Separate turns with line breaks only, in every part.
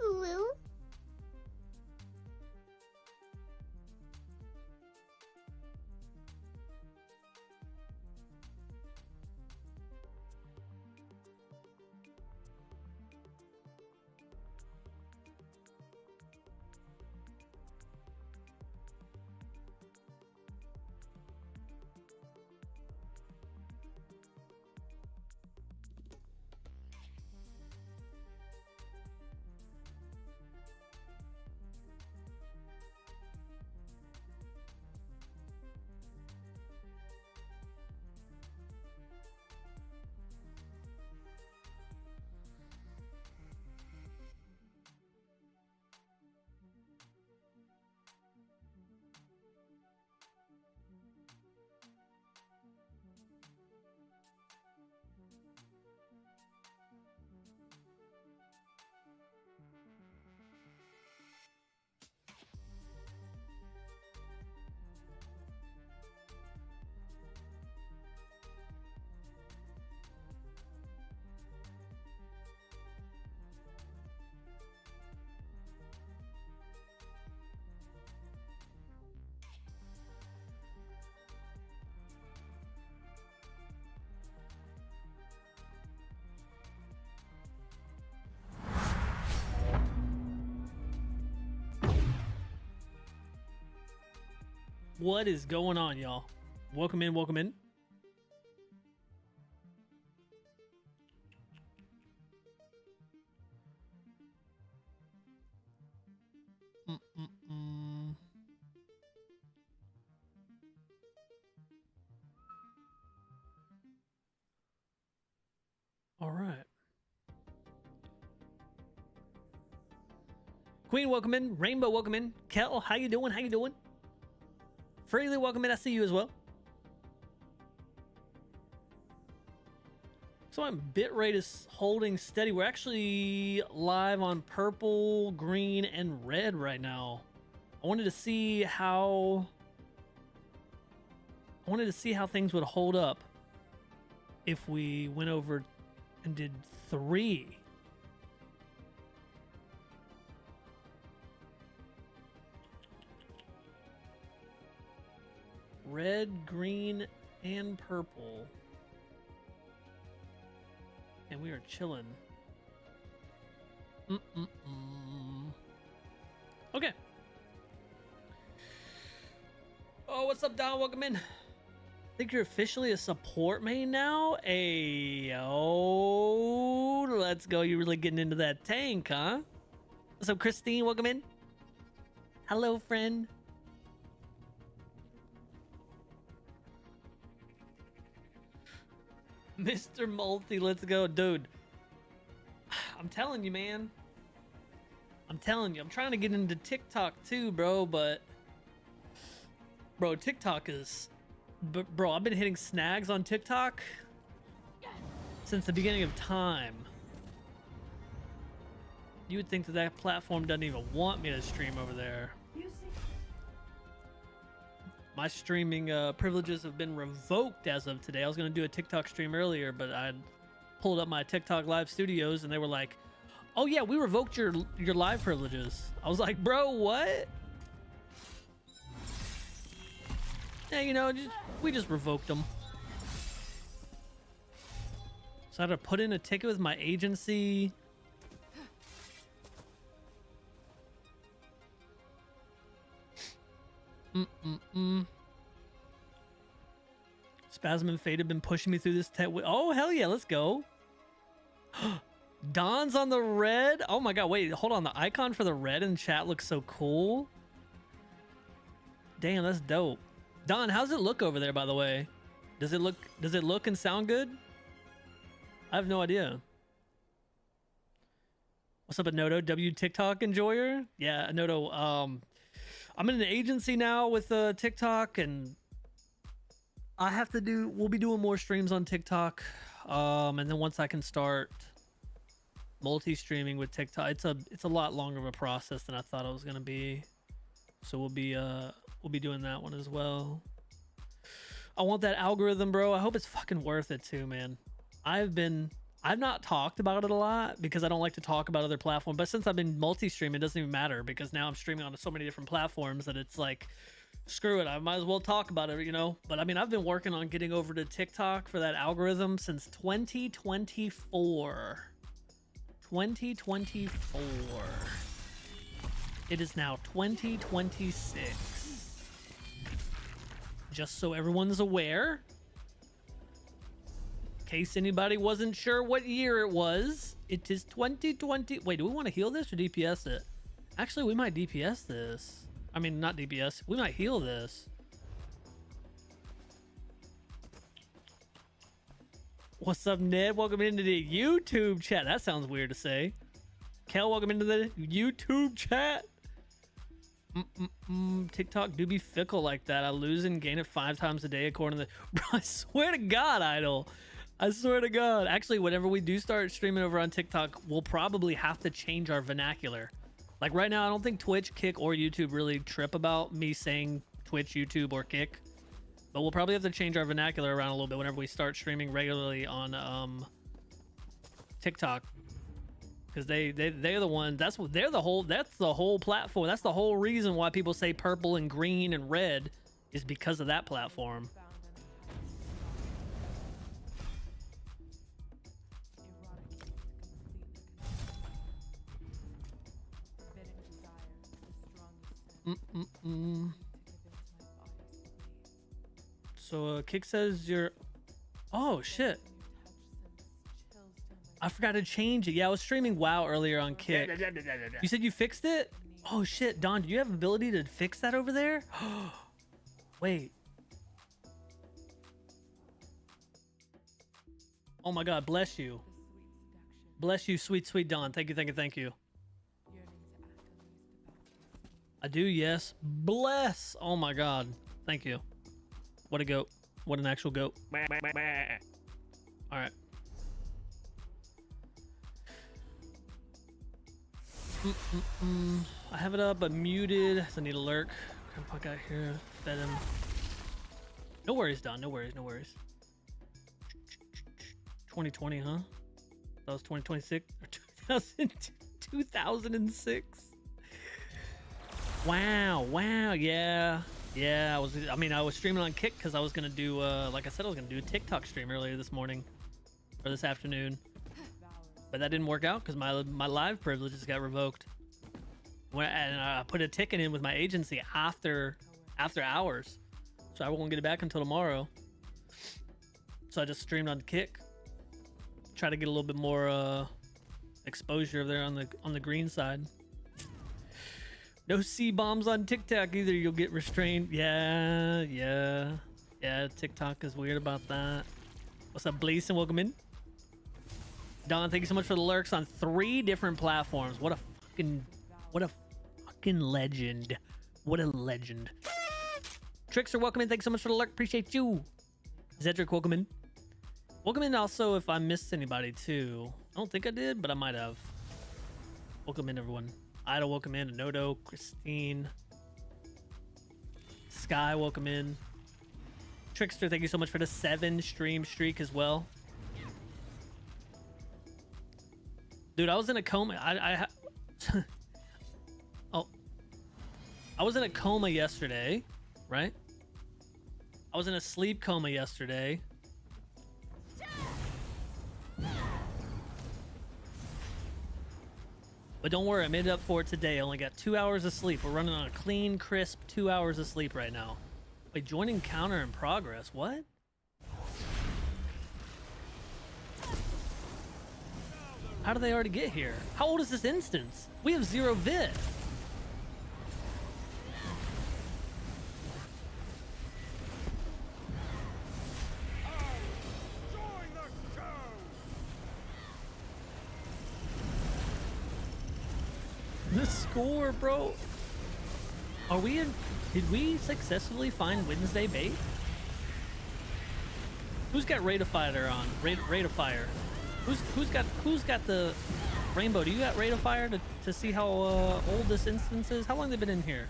Ooh.
What is going on, y'all? Welcome in, welcome in. All right. Queen, welcome in. Rainbow, welcome in. Kel, how you doing? How you doing? Freely, welcome in. I see you as well. So my bitrate is holding steady. We're actually live on purple, green, and red right now. I wanted to see how things would hold up if we went over and did 3. Red, green, and purple. And we are chilling. Okay. Oh, what's up, Don? Welcome in. I think you're officially a support main now. Hey, oh, let's go. You're really getting into that tank, huh? What's up, Christine? Welcome in. Hello, friend. Mr. Multi, let's go, dude. I'm telling you, man. I'm telling you, I'm trying to get into TikTok too, bro, but bro, TikTok is, bro, I've been hitting snags on TikTok since the beginning of time. You would think that that platform doesn't even want me to stream over there. My streaming privileges have been revoked as of today. I was going to do a TikTok stream earlier, but I pulled up my TikTok live studios and they were like, oh yeah, we revoked your live privileges. I was like, bro, what? Yeah, you know, we just revoked them. So I had to put in a ticket with my agency. Spasm and Fate have been pushing me through this oh, hell yeah, let's go. Don's on the red. Oh my god, wait, hold on. The icon for the red in chat looks so cool. Damn, that's dope. Don, how's it look over there, by the way? Does it look and sound good? I have no idea. What's up, Anoto? W TikTok enjoyer? Yeah, Anoto, I'm in an agency now with TikTok, and we'll be doing more streams on TikTok. And then once I can start multi-streaming with TikTok. It's a lot longer of a process than I thought it was gonna be. So we'll be doing that one as well. I want that algorithm, bro. I hope it's fucking worth it too, man. I've not talked about it a lot because I don't like to talk about other platforms. But since I've been multi-streaming, it doesn't even matter because now I'm streaming on so many different platforms that it's like, screw it. I might as well talk about it, you know? But I mean, I've been working on getting over to TikTok for that algorithm since 2024. 2024. It is now 2026. Just so everyone's aware. In case anybody wasn't sure what year it was, it is 2020. Wait, do we want to heal this or DPS it? Actually, we might DPS this. I mean, not DPS. We might heal this. What's up, Ned? Welcome into the YouTube chat. That sounds weird to say. Kel, welcome into the YouTube chat. TikTok do be fickle like that. I lose and gain it 5 times a day according to the... Bro, I swear to God, Idol. I swear to God. Actually, whenever we do start streaming over on TikTok, we'll probably have to change our vernacular. Like right now, I don't think Twitch, Kick, or YouTube really trip about me saying Twitch, YouTube, or Kick. But we'll probably have to change our vernacular around a little bit whenever we start streaming regularly on TikTok. Because they're the ones, that's the whole platform. That's the whole reason why people say purple and green and red is because of that platform. So Kick says you're... Oh shit, I forgot to change it. Yeah, I was streaming WoW earlier on Kick. You said you fixed it? Oh shit, Don, do you have ability to fix that over there? Wait. Oh my God, bless you. Bless you, sweet Don. Thank you, thank you, thank you. I do, yes. Bless. Oh my God. Thank you. What a goat. What an actual goat. All right. I have it up, but muted. So I need a lurk. Grandpa got here. Fed him. No worries, Don. No worries. No worries. 2020, huh? That was 2026 or 2006. Wow. Yeah. I was streaming on Kick because I was gonna do like I said, I was gonna do a TikTok stream earlier this morning or this afternoon, but that didn't work out because my live privileges got revoked. And I put a ticket in with my agency after hours, so I won't get it back until tomorrow. So I just streamed on Kick, try to get a little bit more exposure there on the green side. No C-bombs on TikTok either. You'll get restrained. Yeah. TikTok is weird about that. What's up, Bleason? Welcome in. Don, thank you so much for the lurks on 3 different platforms. What a fucking legend. What a legend. Trickster, welcome in. Thanks so much for the lurk. Appreciate you. Zedric, welcome in. Welcome in also if I missed anybody too. I don't think I did, but I might have. Welcome in, everyone. Ida, welcome in. Anodo, Christine, Sky, welcome in. Trickster, thank you so much for the 7 stream streak as well. Dude, I was in a coma. I was in a coma yesterday, right? I was in a sleep coma yesterday. But don't worry, I made it up for it today. I only got 2 hours of sleep. We're running on a clean, crisp 2 hours of sleep right now. Wait, joining counter in progress. What? How did they already get here? How old is this instance? We have 0 vid. The score, bro. Are we in? Did we successfully find Wednesday bait? Who's got Rate of Fire on? Rate of Fire. Who's got the Rainbow, do you got rate of fire to see how old this instance is? How long they been in here?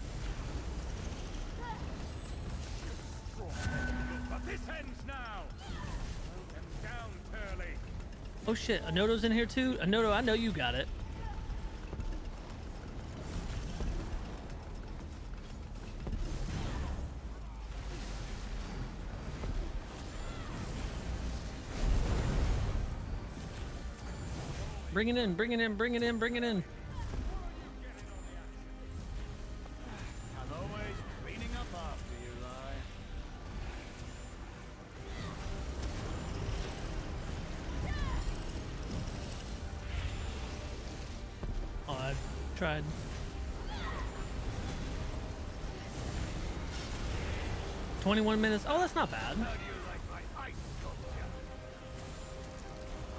But this ends now. Down, Turley.
Oh shit, Anoto's in here too? Anoto, I know you got it. Bring it in, bring it in, bring it in, bring it in.
I'm always cleaning up after you, Lai.
Oh, I've tried. $21 minutes. Oh, that's not bad.
How do you like my ice sculpture?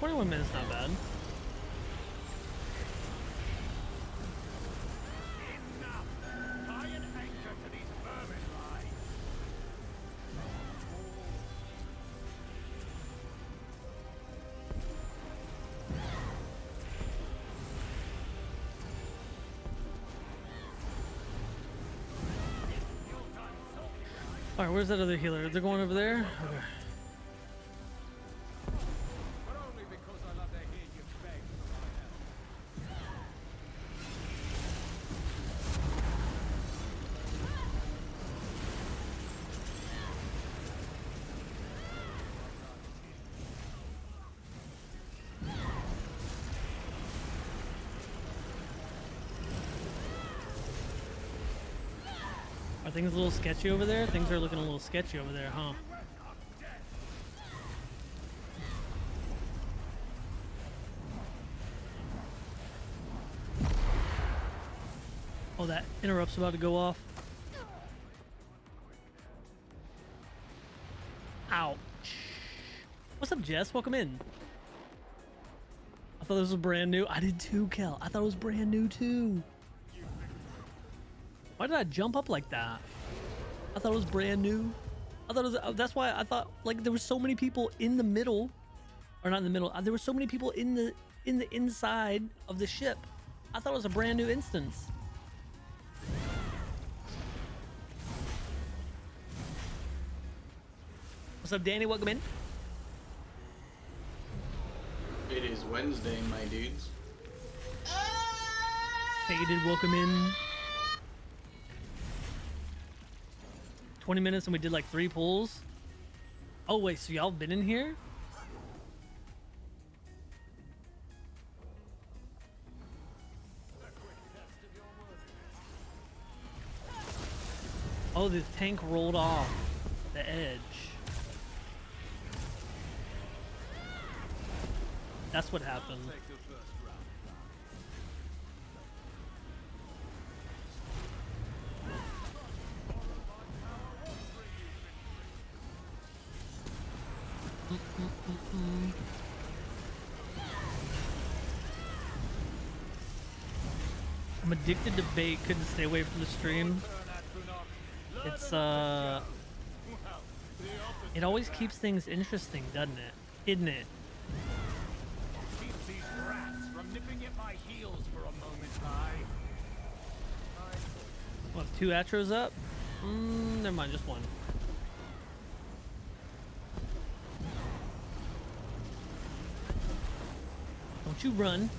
21 minutes, not bad.
Enough! Tie an anchor to these vermin, Lai.
All right, where's that other healer? They're going over there? Okay.
But only because I love to hear you beg for my help.
Are things a little sketchy over there? Things are looking a little sketchy over there, huh? Oh, that interrupt's about to go off. Ouch. What's up, Jess? Welcome in. I thought this was brand new. I did too, Kel. I thought it was brand new too. Why did I jump up like that? I thought it was brand new. I thought it was, that's why I thought like there were so many people in the middle, or not in the middle. There were so many people in the inside of the ship. I thought it was a brand new instance. What's up, Danny? Welcome in.
It is Wednesday, my dudes.
Faded, welcome in. 20 minutes and we did like 3 pulls. Oh wait, so y'all been in here? Oh, the tank rolled off the edge. That's what happened. I'm addicted to bait, couldn't stay away from the stream. It's it always keeps things interesting, doesn't it? Isn't it?
Keep these rats from nipping at my heels for a moment, Lai.
What, 2 Atros up? Never mind, just 1. Don't you run.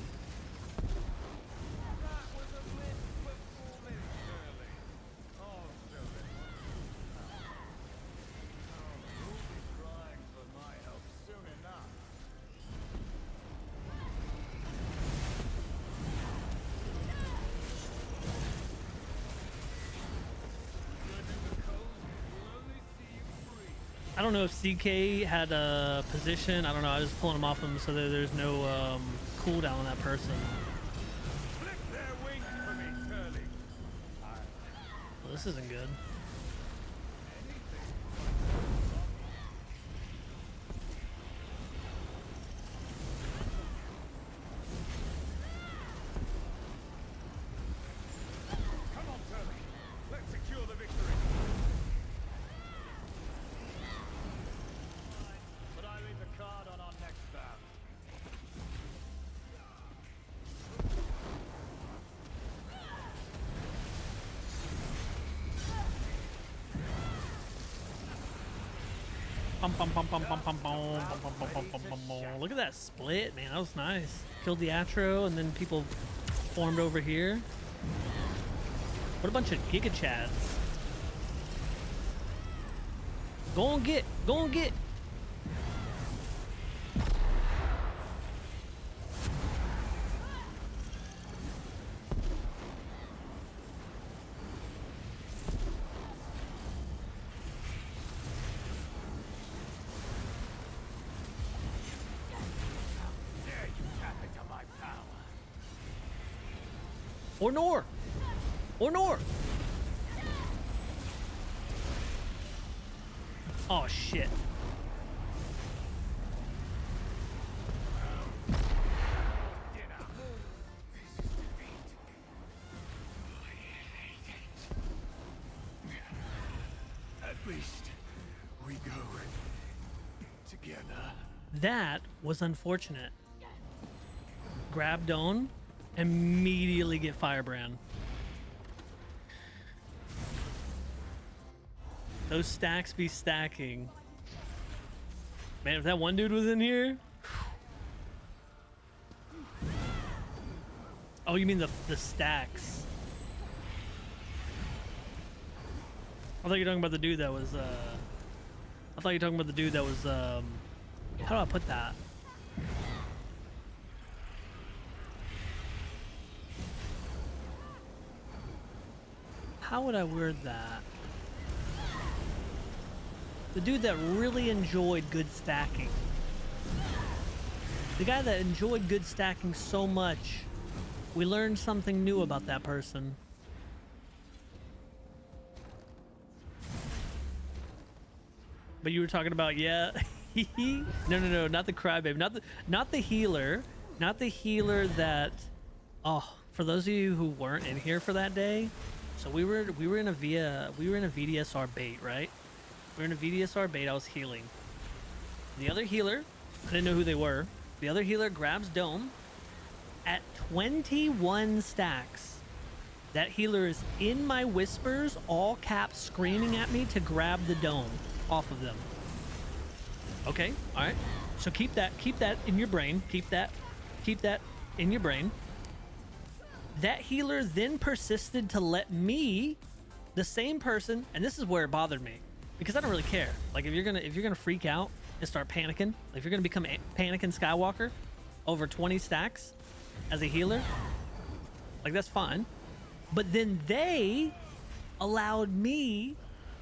I don't know if CK had a position. I don't know. I was pulling him off him so that there's no cooldown on that person.
Flip their wings for me, Turley.
Well, this isn't good.
Come on, Turley. Let's secure the victory. But I leave the card on our next bout.
Look at that split, man. That was nice. Killed the Atro, and then people formed over here. What a bunch of Giga Chads. Go and get. Go and get. Or nor. Or nor. Oh shit.
At least we go together.
That was unfortunate. Grab Dawn, immediately get Firebrand. Those stacks be stacking. Man, if that one dude was in here. Oh, you mean the stacks? I thought you were talking about the dude that was I thought you were talking about the dude that was how do I put that? How would I word that? The dude that really enjoyed good stacking. The guy that enjoyed good stacking so much, we learned something new about that person. But you were talking about, yeah. No, not the crybaby, not the healer, not the healer that. Oh, for those of you who weren't in here for that day, so we were in a VDSR bait, right? We were in a VDSR bait. I was healing. The other healer, I didn't know who they were. The other healer grabs Dome at 21 stacks. That healer is in my whispers, all caps, screaming at me to grab the Dome off of them. Okay, all right. So keep that in your brain. Keep that in your brain. That healer then persisted to let me, the same person, and this is where it bothered me, because I don't really care. Like if you're gonna freak out and start panicking, like if you're gonna become panicking Skywalker over 20 stacks as a healer, like that's fine. But then they allowed me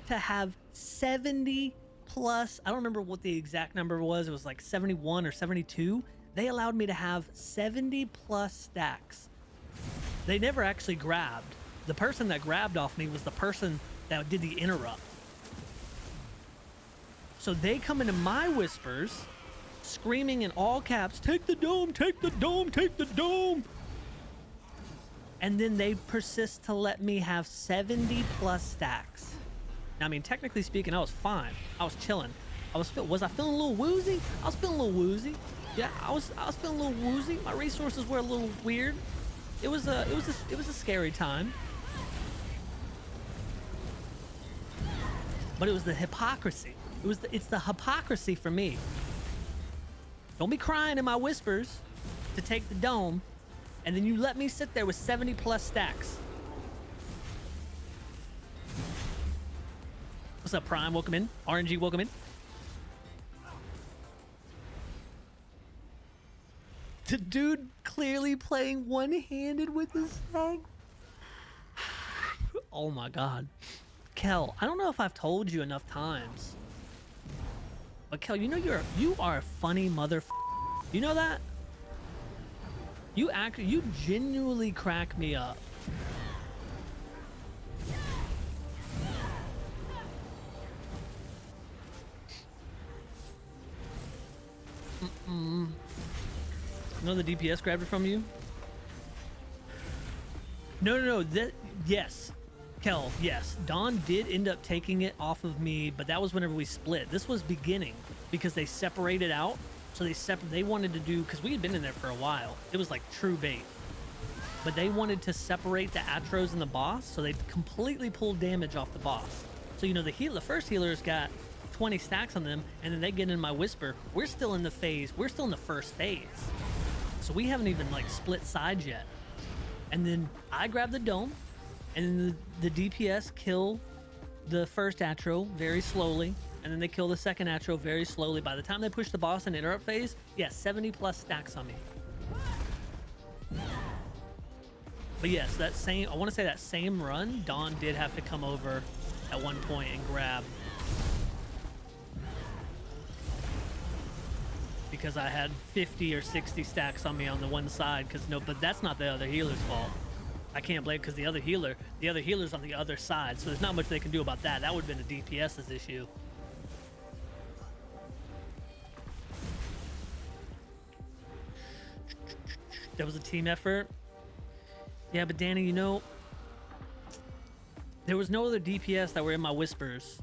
to have 70 plus, I don't remember what the exact number was. It was like 71 or 72. They allowed me to have 70 plus stacks. They never actually grabbed. The person that grabbed off me was the person that did the interrupt. So they come into my whispers, screaming in all caps, take the Dome, take the Dome, take the Dome. And then they persist to let me have 70 plus stacks. Now, I mean, technically speaking, I was fine. I was chilling. Was I feeling a little woozy? I was feeling a little woozy. Yeah, I was feeling a little woozy. My resources were a little weird. It was a scary time. But it was the hypocrisy. It's the hypocrisy for me. Don't be crying in my whispers to take the Dome, and then you let me sit there with 70 plus stacks. What's up, Prime? Welcome in. RNG, welcome in. The dude clearly playing one-handed with his leg. Oh my god. Kel, I don't know if I've told you enough times, but Kel, you know you are a funny mother. You know that? You genuinely crack me up. No, the DPS grabbed it from you? No. Yes. Kel, yes. Dawn did end up taking it off of me, but that was whenever we split. This was beginning because they separated out. So they wanted to do, because we had been in there for a while. It was like true bait. But they wanted to separate the Atros and the boss, so they completely pulled damage off the boss. So, you know, the first healer's got 20 stacks on them, and then they get in my whisper. We're still in the first phase. So we haven't even like split sides yet. And then I grab the dome, and then the DPS kill the first Atro very slowly, and then they kill the second Atro very slowly. By the time they push the boss in interrupt phase, yeah, 70 plus stacks on me. But yes, I want to say that same run, Dawn did have to come over at one point and grab. Because I had 50 or 60 stacks on me on the one side, but that's not the other healer's fault. I can't blame, because the other healer's on the other side, so there's not much they can do about that. That would have been a DPS's issue. That was a team effort. Yeah, but Danny, you know, there was no other DPS that were in my whispers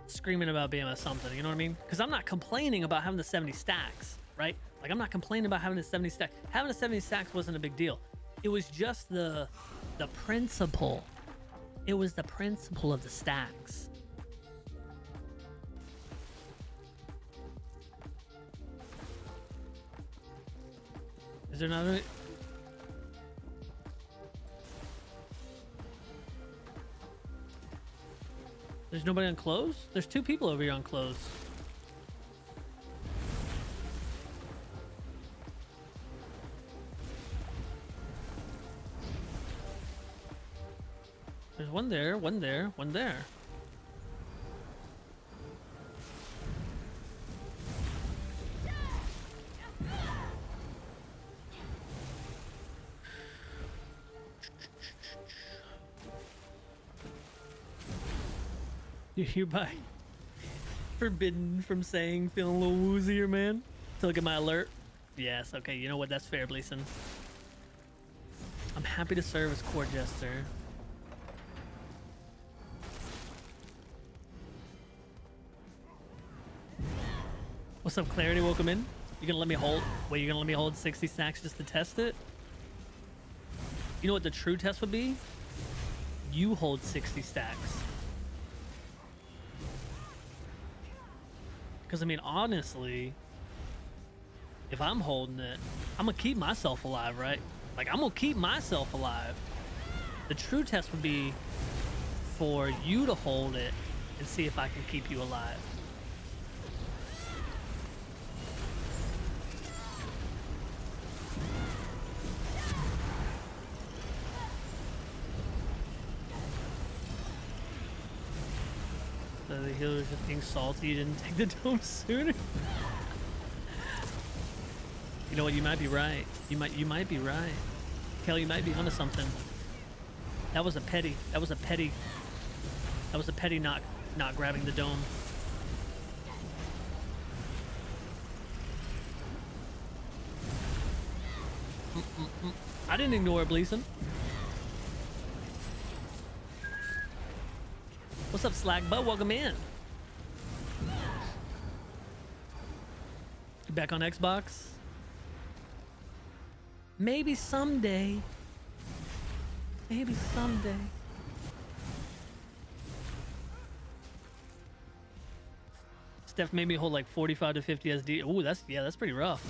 screaming about being a something, you know what I mean? Because I'm not complaining about having the 70 stacks, right? Like, I'm not complaining about having the 70 stacks. Having the 70 stacks wasn't a big deal. It was just the principle. It was the principle of the stacks. Is there another? There's nobody on close? There's 2 people over here on close. There's one there, one there, one there. You're hereby forbidden from saying feeling a little woozier, man. To look at my alert. Yes, okay, you know what? That's fair, Bleason. I'm happy to serve as court jester. What's up, Clarity? Welcome in. You gonna let me hold? Wait, you gonna let me hold 60 stacks just to test it? You know what the true test would be? You hold 60 stacks. Because, I mean, honestly, if I'm holding it, I'm going to keep myself alive, right? Like, I'm going to keep myself alive. The true test would be for you to hold it and see if I can keep you alive. The healer just being salty, you didn't take the dome sooner. You know what, you might be right. You might be right. Kelly, you might be onto something. That was a petty not grabbing the dome. I didn't ignore it, Bleason. What's up, Slack Bud? Welcome in. You back on Xbox? Maybe someday. Maybe someday. Steph made me hold like 45 to 50 SD. Ooh, that's pretty rough.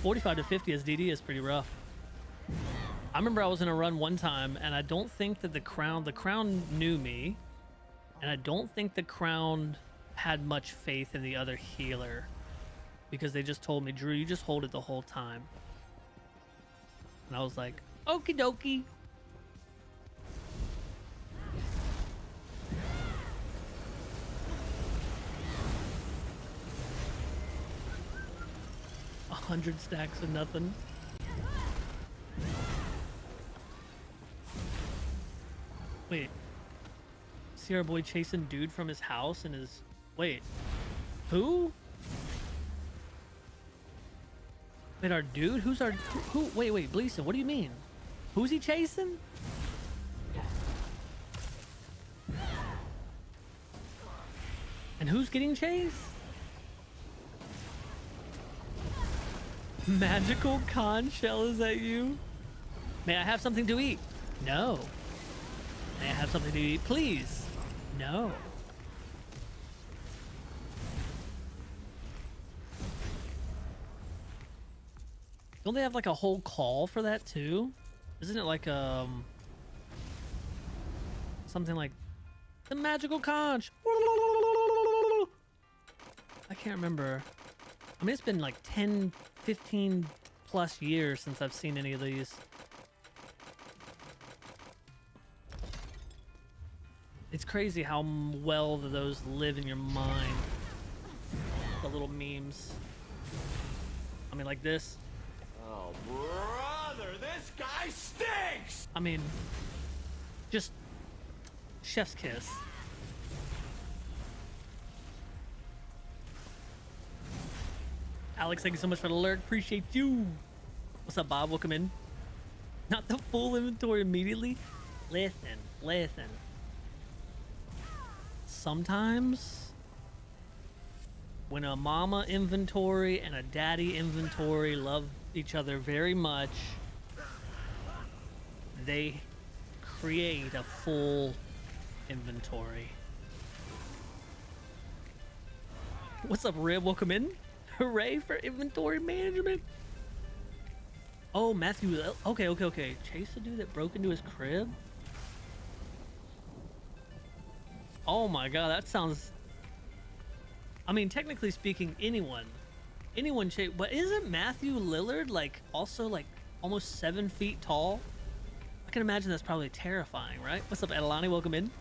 45 to 50 SDD is pretty rough. I remember I was in a run one time, and I don't think that the crown knew me. And I don't think the crown had much faith in the other healer, because they just told me, Drew, you just hold it the whole time. And I was like, okie dokie. A 100 stacks of nothing. Wait. See our boy chasing dude from his house and his... Wait. Who? Wait, our dude? Who's our... Who? Wait, Bleason, what do you mean? Who's he chasing? And who's getting chased? Magical conch shell, is that you? May I have something to eat? No. May I have something to eat, please? No. Don't they have like a whole call for that too? Isn't it like something like the magical conch? I can't remember. I mean, it's been like 10, 15 plus years since I've seen any of these. It's crazy how well those live in your mind. The little memes. I mean, like this.
Oh, brother, this guy stinks!
I mean, just chef's kiss. Alex, thank you so much for the lurk. Appreciate you. What's up, Bob? Welcome in. Not the full inventory immediately. Listen. Sometimes when a mama inventory and a daddy inventory love each other very much, they create a full inventory. What's up, Rib? Welcome in. Hooray for inventory management. Oh, Matthew. Okay. Chase the dude that broke into his crib? Oh my god, that sounds... I mean, technically speaking, anyone chase... But isn't Matthew Lillard, like, also, like, almost 7 feet tall? I can imagine that's probably terrifying, right? What's up, Adelani? Welcome in.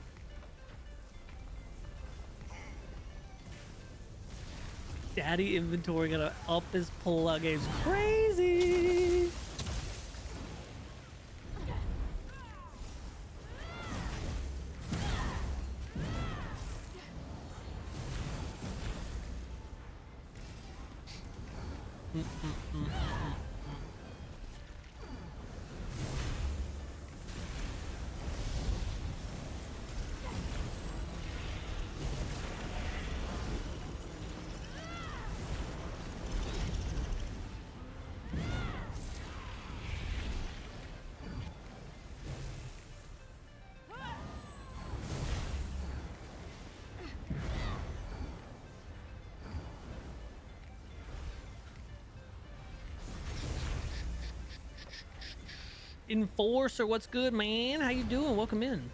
Daddy inventory gonna up his pullout games. Crazy! Enforcer, what's good, man? How you doing? Welcome in.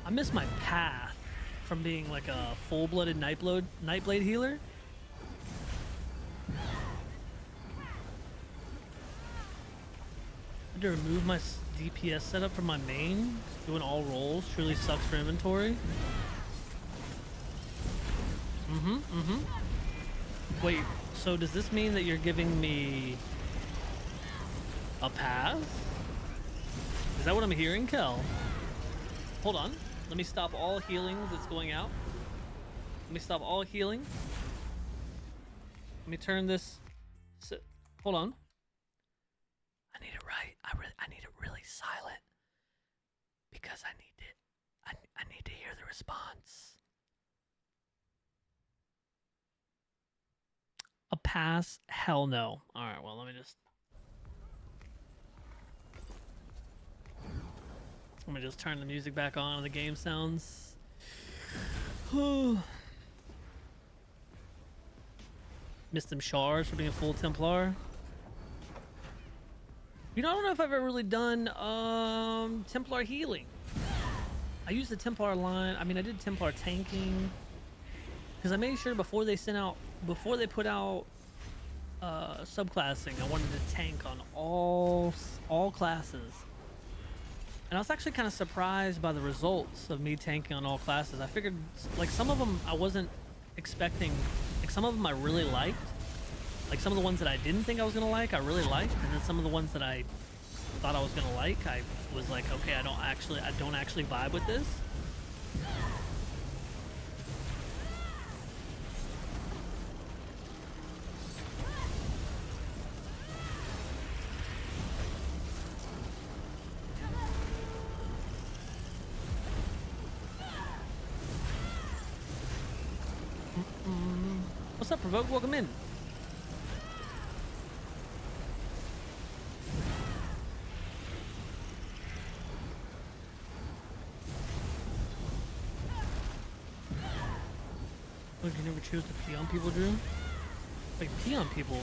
I miss my path from being like a full-blooded Nightblade healer. I had to remove my DPS setup from my main. Doing all rolls truly sucks for inventory. Wait, so does this mean that you're giving me a pass? Is that what I'm hearing, Kel? Hold on. Let me stop all healing that's going out. Let me stop all healing. Let me turn this... Hold on. I need it right. I need it really silent. Because I need to hear the response. A pass? Hell no. Alright, well, let me just turn the music back on and the game sounds. Missed them shards for being a full Templar. You know, I don't know if I've ever really done Templar healing. I used the Templar line. I mean, I did Templar tanking because I made sure before they put out subclassing, I wanted to tank on all classes. And I was actually kind of surprised by the results of me tanking on all classes. I figured, like, some of them I wasn't expecting. Like, some of them I really liked. Like, some of the ones that I didn't think I was gonna like, I really liked. And then some of the ones that I thought I was gonna like, I was like, okay, I don't actually vibe with this. What's up, Provoke? Welcome in. Oh, you never choose to pee on people, Drew? Like, pee on people?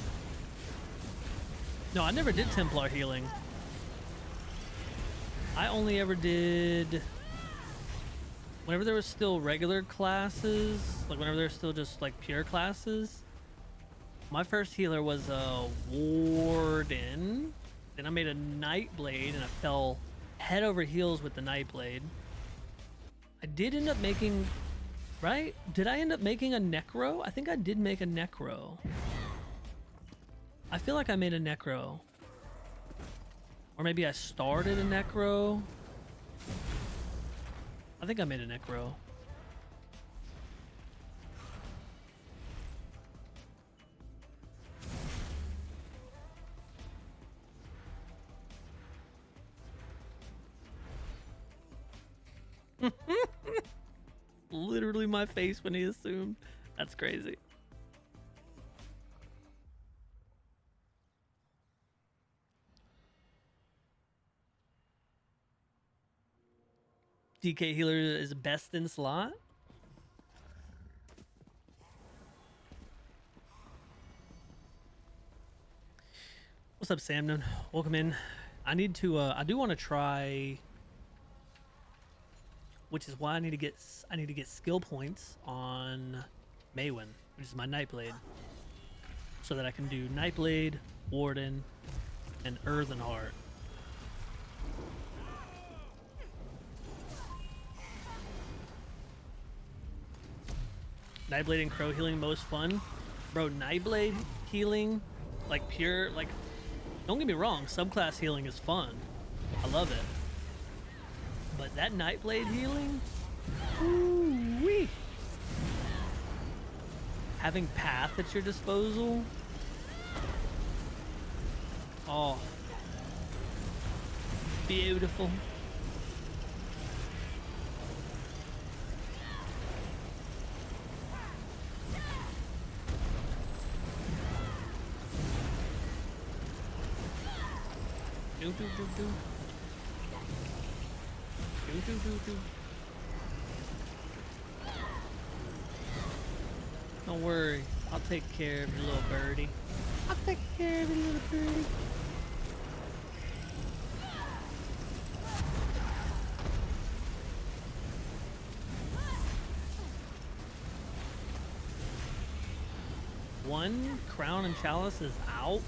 No, I never did Templar healing. I only ever did... Whenever there was still regular classes, like whenever there's still just like pure classes, my first healer was a Warden. Then I made a Nightblade and I fell head over heels with the Nightblade. I did end up making... Right? Did I end up making a Necro? I think I did make a Necro. I feel like I made a Necro. Or maybe I started a Necro. I think I made a Necro. Literally my face when he assumed. That's crazy. DK healer is best in slot. What's up, Samnon? Welcome in. I need to. I do want to try. Which is why I need to get skill points on Maywin, which is my Nightblade, so that I can do Nightblade, Warden, and Earthenheart. Nightblade and Crow healing most fun. Bro, Nightblade healing, like pure, like, don't get me wrong, subclass healing is fun. I love it. But that Nightblade healing, ooh-wee. Having Path at your disposal, oh, beautiful. Do do do do. Do do do do. Don't worry, I'll take care of your little birdie. I'll take care of your little birdie. One Crown and Chalice is out.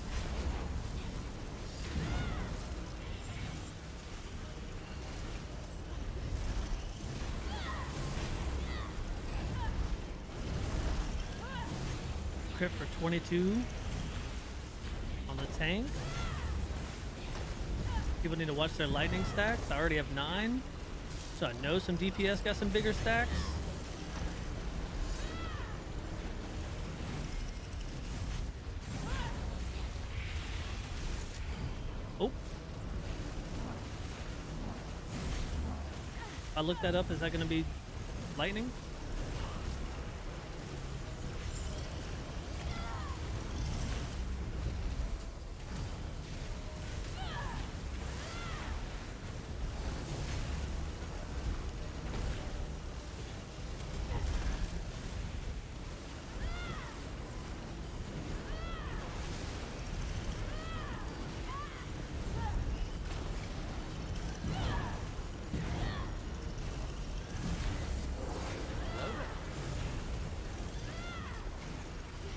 Crit for 22 on the tank. People need to watch their lightning stacks. I already have 9, so I know some DPS got some bigger stacks. Oh, I looked that up. Is that going to be lightning?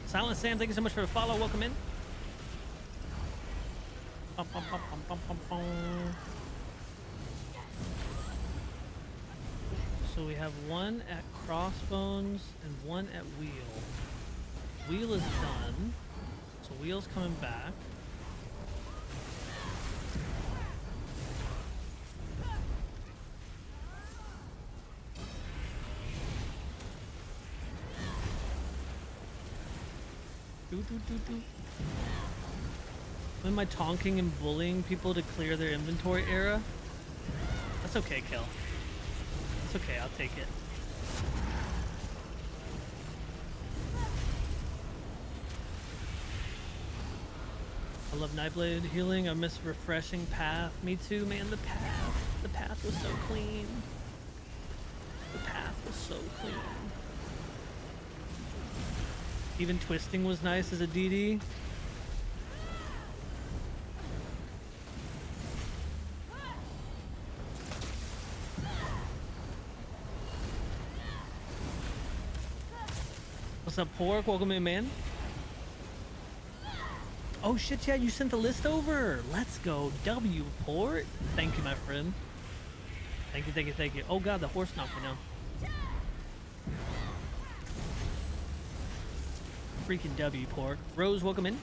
Silent Sam, thank you so much for the follow. Welcome in. Bum, bum, bum, bum, bum, bum, bum. So we have one at Crossbones and one at Wheel. Wheel is done. So Wheel's coming back. When am I taunting and bullying people to clear their inventory era? That's okay, Kel. It's okay, I'll take it. I love Nightblade healing. I miss refreshing Path. Me too, man. The path was so clean. The path was so clean. Even twisting was nice as a DD. What's up, Pork? Welcome in, man. Oh shit, yeah, you sent the list over. Let's go, W, Port. Thank you, my friend. Thank you, thank you, thank you. Oh god, the horse knocked me down. Freaking W, Pork. Rose, welcome in.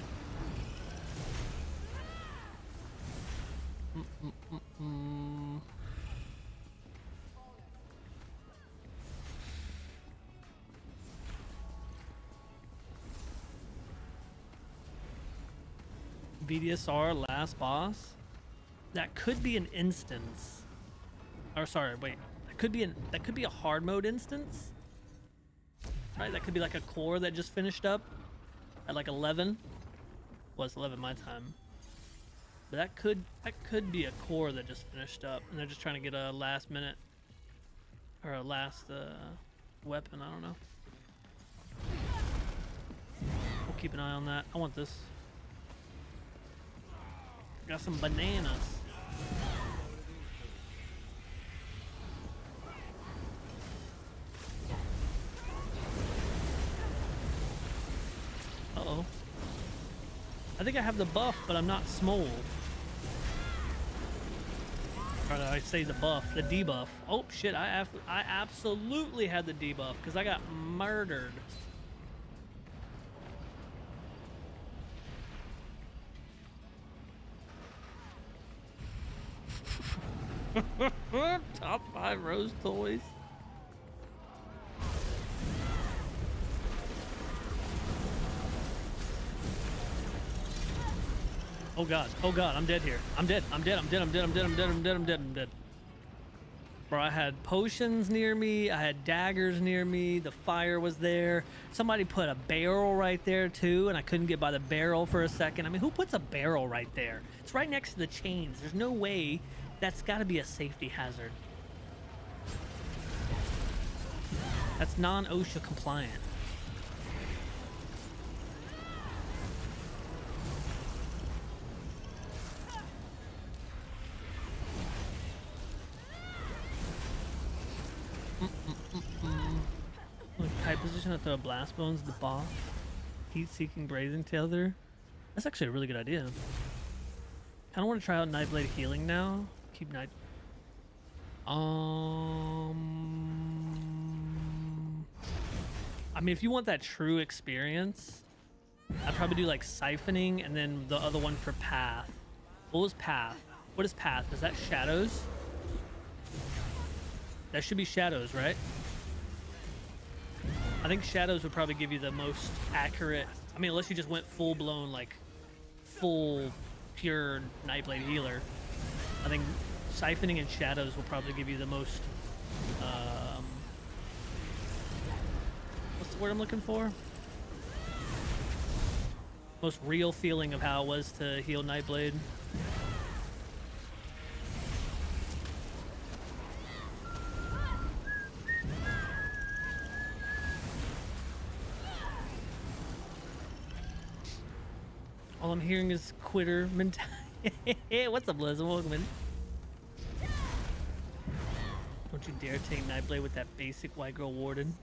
VDSR last boss. That could be an instance. Or sorry, wait. That could be a hard mode instance. Right? That could be like a core that just finished up at like 11. Well, it's 11 my time. But that could be a core that just finished up and they're just trying to get a last minute or a last weapon. I don't know. We'll keep an eye on that. I want this. Got some bananas. Uh-oh. I think I have the buff, but I'm not smole. Or did I say the buff? The debuff. Oh shit, I absolutely had the debuff because I got murdered. Top 5 Rose toys. Oh god, I'm dead here. I'm dead. Bro, I had potions near me, I had daggers near me, the fire was there. Somebody put a barrel right there too, and I couldn't get by the barrel for a second. I mean, who puts a barrel right there? It's right next to the chains. There's no way. That's got to be a safety hazard. That's non-OSHA compliant. Kite position to throw blast bones, the boss. Heat-seeking brazen tether. That's actually a really good idea. Kind of want to try out Nightblade healing now. Keep night. I mean, if you want that true experience, I'd probably do like siphoning and then the other one for path. What was path? What is path? Is that shadows? That should be shadows, right? I think shadows would probably give you the most accurate. I mean, unless you just went full blown, like full pure Nightblade healer. I think siphoning and shadows will probably give you the most. What's the word I'm looking for? Most real feeling of how it was to heal Nightblade. All I'm hearing is quitter mentality. What's up, Liz? Welcome in. Don't you dare take Nightblade with that basic white girl warden.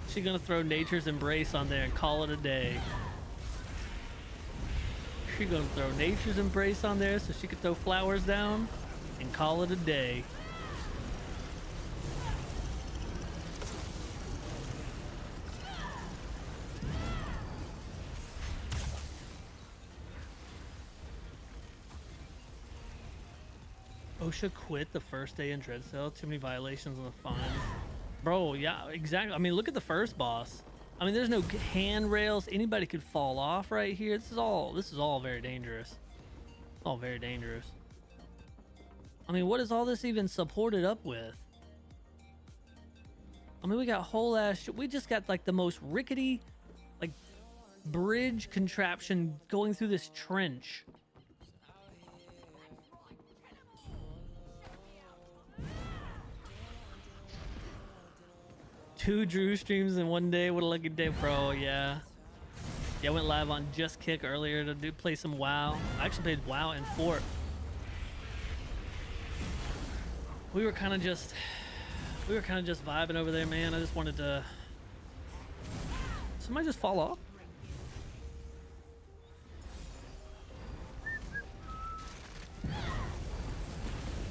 She's gonna throw Nature's Embrace on there and call it a day. She's gonna throw Nature's Embrace on there so she could throw flowers down and call it a day. OSHA quit the first day in Dread Cell. Too many violations on the fines. Bro, yeah, exactly. I mean, look at the first boss. I mean, there's no handrails. Anybody could fall off right here. This is all very dangerous. All very dangerous. I mean, what is all this even supported up with? I mean, we got whole ass. We just got like the most rickety, like, bridge contraption going through this trench. 2 Drew streams in one day. What a lucky day, bro. Yeah. Yeah, I went live on Just Kick earlier to play some WoW. I actually played WoW in Fort. We were kind of just vibing over there, man. I just wanted to. Somebody just fall off.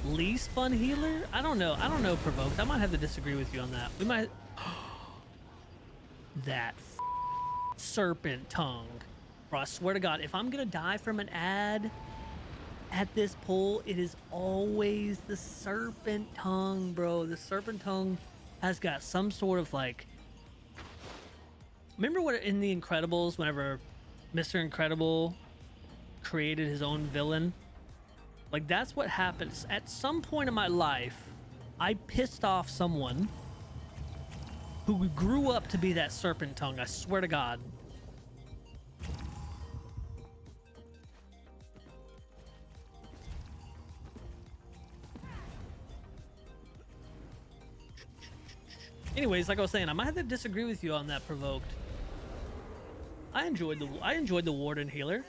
Least fun healer? I don't know. Provoked. I might have to disagree with you on that. We might. That serpent tongue, bro. I swear to God, if I'm gonna die from an ad at this poll, it is always the serpent tongue, bro. The serpent tongue has got some sort of like. Remember what in The Incredibles, whenever Mr. Incredible created his own villain? Like, that's what happens. At some point in my life, I pissed off someone who grew up to be that serpent tongue. I swear to God. Anyways, like I was saying, I might have to disagree with you on that, Provoked. I enjoyed the Warden healer.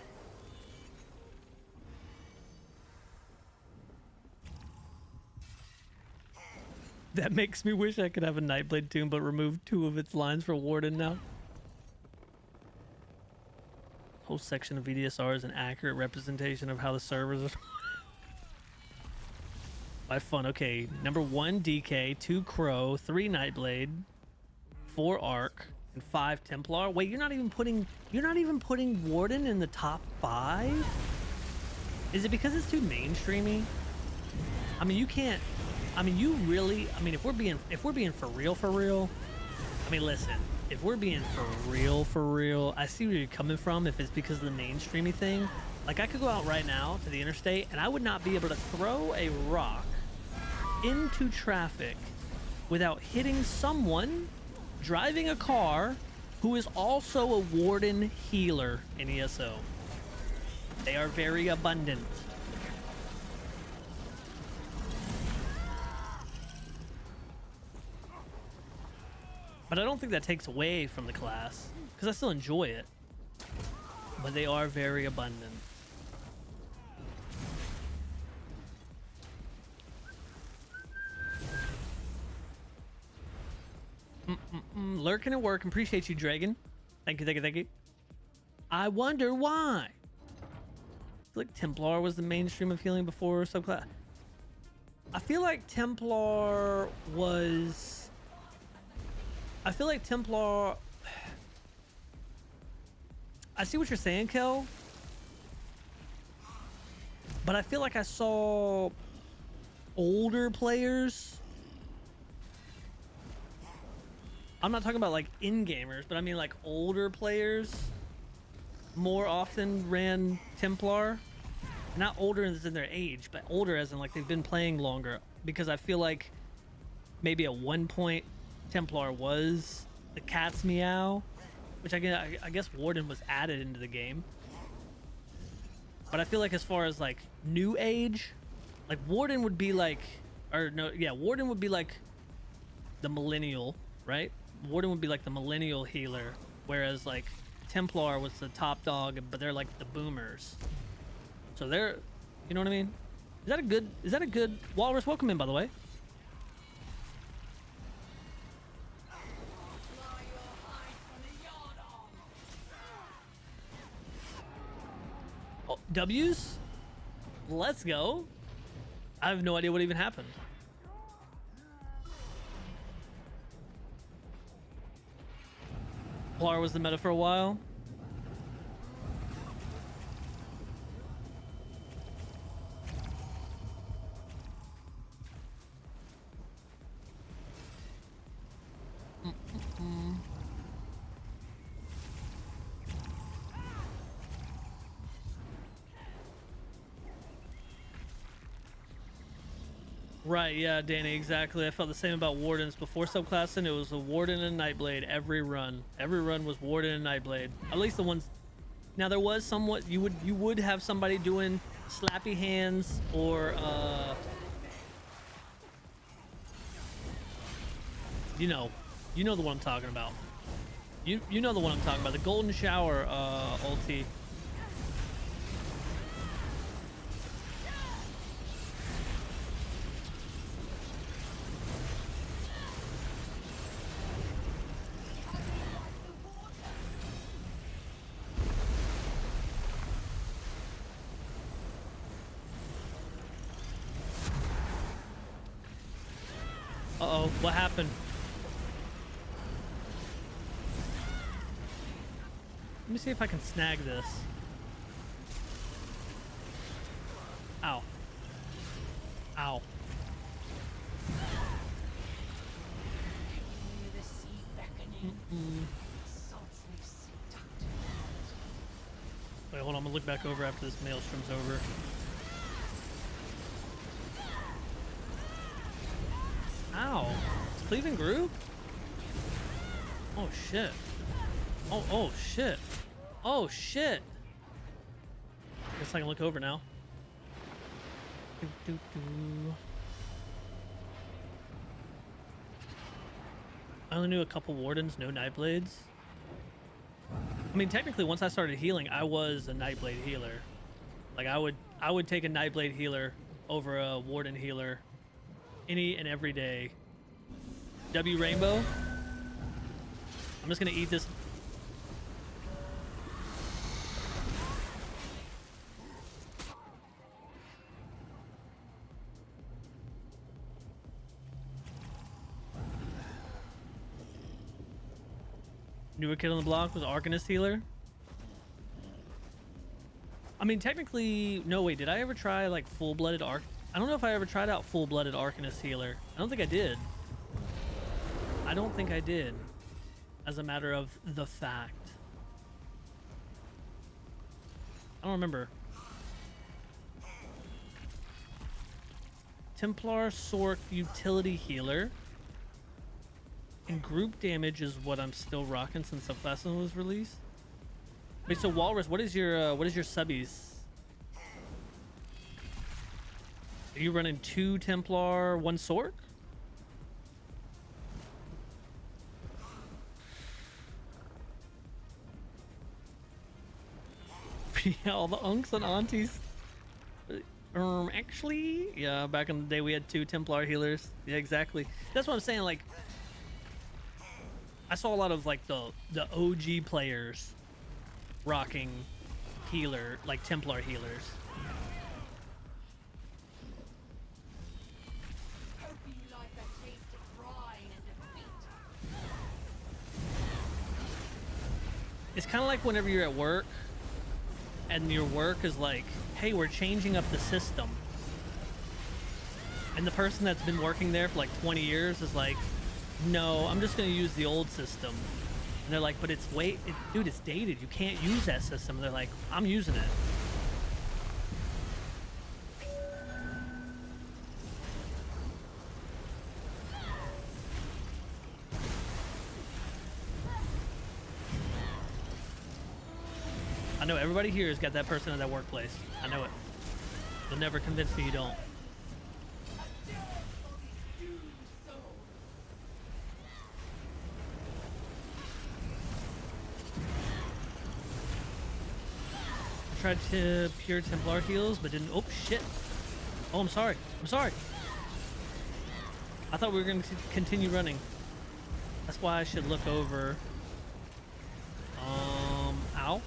That makes me wish I could have a Nightblade tune, but remove 2 of its lines for Warden now. Whole section of VDSR is an accurate representation of how the servers are. By fun, okay. Number 1 DK, 2 Crow, 3 Nightblade, 4 Arc, and 5 Templar. Wait, you're not even putting Warden in the top 5? Is it because it's too mainstreamy? I mean, you can't. I mean, you really. I mean, if we're being for real. I mean, listen. If we're being for real, I see where you're coming from. If it's because of the mainstreamy thing, like I could go out right now to the interstate and I would not be able to throw a rock into traffic without hitting someone driving a car who is also a Warden healer in ESO. They are very abundant. But I don't think that takes away from the class, because I still enjoy it. But they are very abundant. Lurking at work. Appreciate you, Dragon. Thank you. I wonder why. I feel like Templar was the mainstream of healing before subclass. I feel like Templar was... I feel like Templar... I see what you're saying, Kel. But I feel like I saw older players. I'm not talking about like in-gamers, but I mean like older players more often ran Templar. Not older as in their age, but older as in like they've been playing longer. Because I feel like maybe at one point Templar was the cat's meow, which I guess Warden was added into the game. But I feel like as far as like new age, like Warden would be like, or no, yeah, Warden would be like the millennial, right? Warden would be like the millennial healer, whereas like Templar was the top dog, but they're like the boomers. So they're, you know what I mean? Is that a good Walrus? Welcome in, by the way. Oh, W's? Let's go. I have no idea what even happened. Templar was the meta for a while. Right, yeah, Danny, exactly. I felt the same about Wardens. Before subclassing, it was a Warden and Nightblade every run. Every run was Warden and Nightblade. At least the ones... Now, there was somewhat... You would have somebody doing slappy hands or, you know, You know the one I'm talking about. You know the one I'm talking about. The golden shower ulti. Uh-oh, what happened? Let me see if I can snag this. Ow. Ow. Wait, hold on. I'm gonna look back over after this maelstrom's over. Ow. It's cleaving group? Oh, shit. Oh, shit. Oh, shit. Guess I can look over now. I only knew a couple wardens, no Nightblades. I mean, technically, once I started healing, I was a Nightblade healer. Like, I would take a Nightblade healer over a warden healer any and every day. W Rainbow. I'm just gonna eat this. Newer kid on the block was Arcanist healer. I mean, technically, no, wait, did I ever try like full-blooded Arc? I don't know if I ever tried out full-blooded Arcanist healer. I don't think I did. I don't think I did, as a matter of the fact. I don't remember. Templar Sork utility healer. And group damage is what I'm still rocking since Subclass was released. Wait, so Walrus, what is your subbies? Are you running 2 Templar, 1 Sork? Yeah, all the unks and aunties. Actually, yeah, back in the day we had 2 Templar healers. Yeah, exactly. That's what I'm saying. Like, I saw a lot of like the OG players rocking healer, like Templar healers. It's kind of like whenever you're at work and your work is like, hey, we're changing up the system. And the person that's been working there for like 20 years is like, no, I'm just going to use the old system. And they're like, but it's dude, it's dated. You can't use that system. And they're like, I'm using it. I know everybody here has got that person at that workplace. I know it. You'll never convince me you don't. Tried to pure Templar heals, but didn't. Oh shit! Oh, I'm sorry. I'm sorry. I thought we were going to continue running. That's why I should look over. Ow.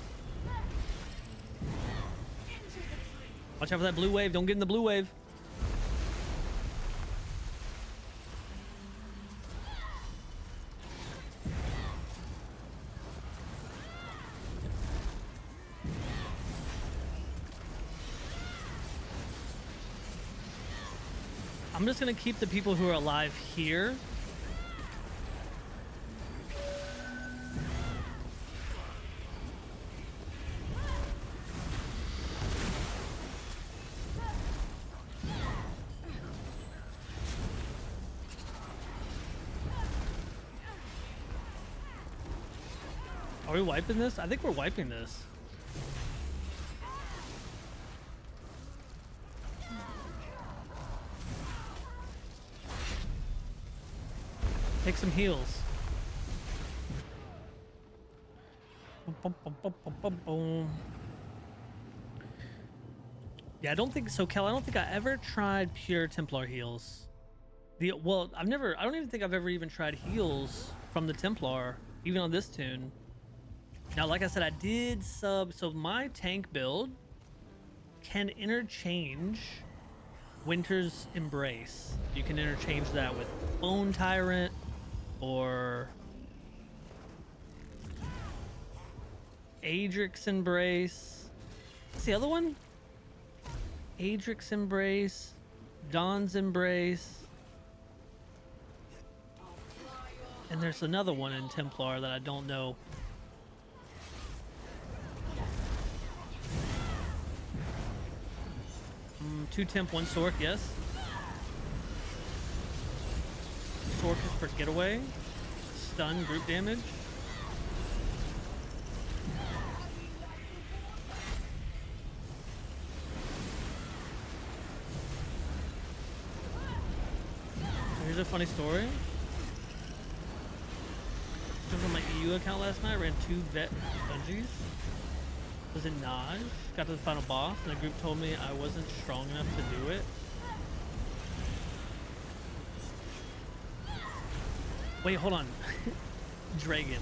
Watch out for that blue wave. Don't get in the blue wave. I'm just gonna keep the people who are alive here. Are we wiping this? I think we're wiping this. Take some heals. Yeah, I don't think so, Kel. I don't think I ever tried pure Templar heals. I don't even think I've ever even tried heals from the Templar, even on this tune. Now, like I said, I did sub, so my tank build can interchange Winter's Embrace. You can interchange that with Bone Tyrant or Adric's Embrace. What's the other one? Adric's Embrace, Dawn's Embrace, and there's another one in Templar that I don't know. Two Temp, one Sork, yes. Sork is for getaway, stun, group damage. Here's a funny story. I was on my EU account last night, ran 2 vet dungeons. Was in Naj, got to the final boss, and the group told me I wasn't strong enough to do it. Wait, hold on. Dragon.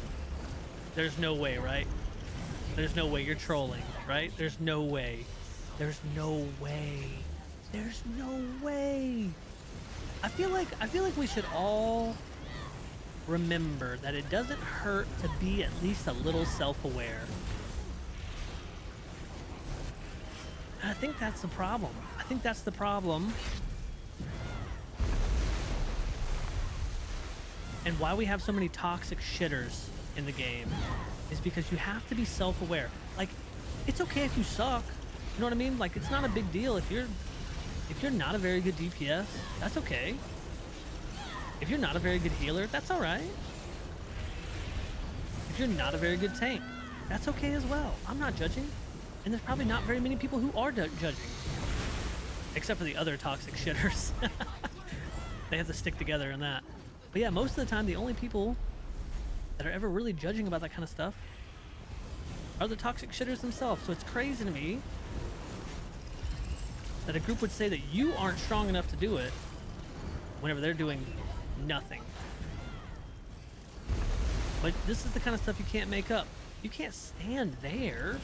There's no way, right? There's no way you're trolling, right? There's no way. There's no way. There's no way. I feel like we should all remember that it doesn't hurt to be at least a little self-aware. I think that's the problem. I think that's the problem. And why we have so many toxic shitters in the game is because you have to be self-aware. Like, it's okay if you suck. You know what I mean? Like, it's not a big deal if you're not a very good DPS, that's okay. If you're not a very good healer, that's all right. If you're not a very good tank, that's okay as well. I'm not judging. And there's probably not very many people who are judging. Except for the other toxic shitters. They have to stick together in that. But yeah, most of the time, the only people that are ever really judging about that kind of stuff are the toxic shitters themselves. So it's crazy to me that a group would say that you aren't strong enough to do it whenever they're doing nothing. But this is the kind of stuff you can't make up. You can't stand there.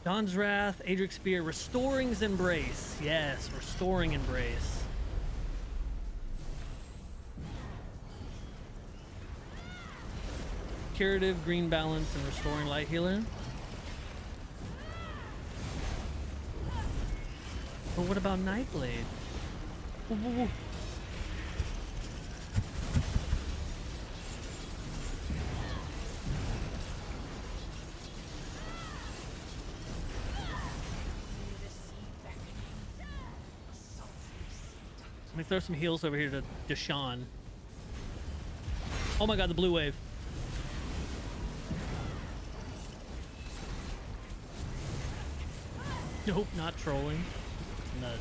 Dawn's Wrath, Adric's Spear, Restoring's Embrace. Yes, Restoring Embrace. Curative, Green Balance, and Restoring Light Healer. But what about Nightblade? Whoa, whoa, whoa. Let me throw some heals over here to Deshaun. Oh my god, the blue wave. Nope, not trolling. Nuts.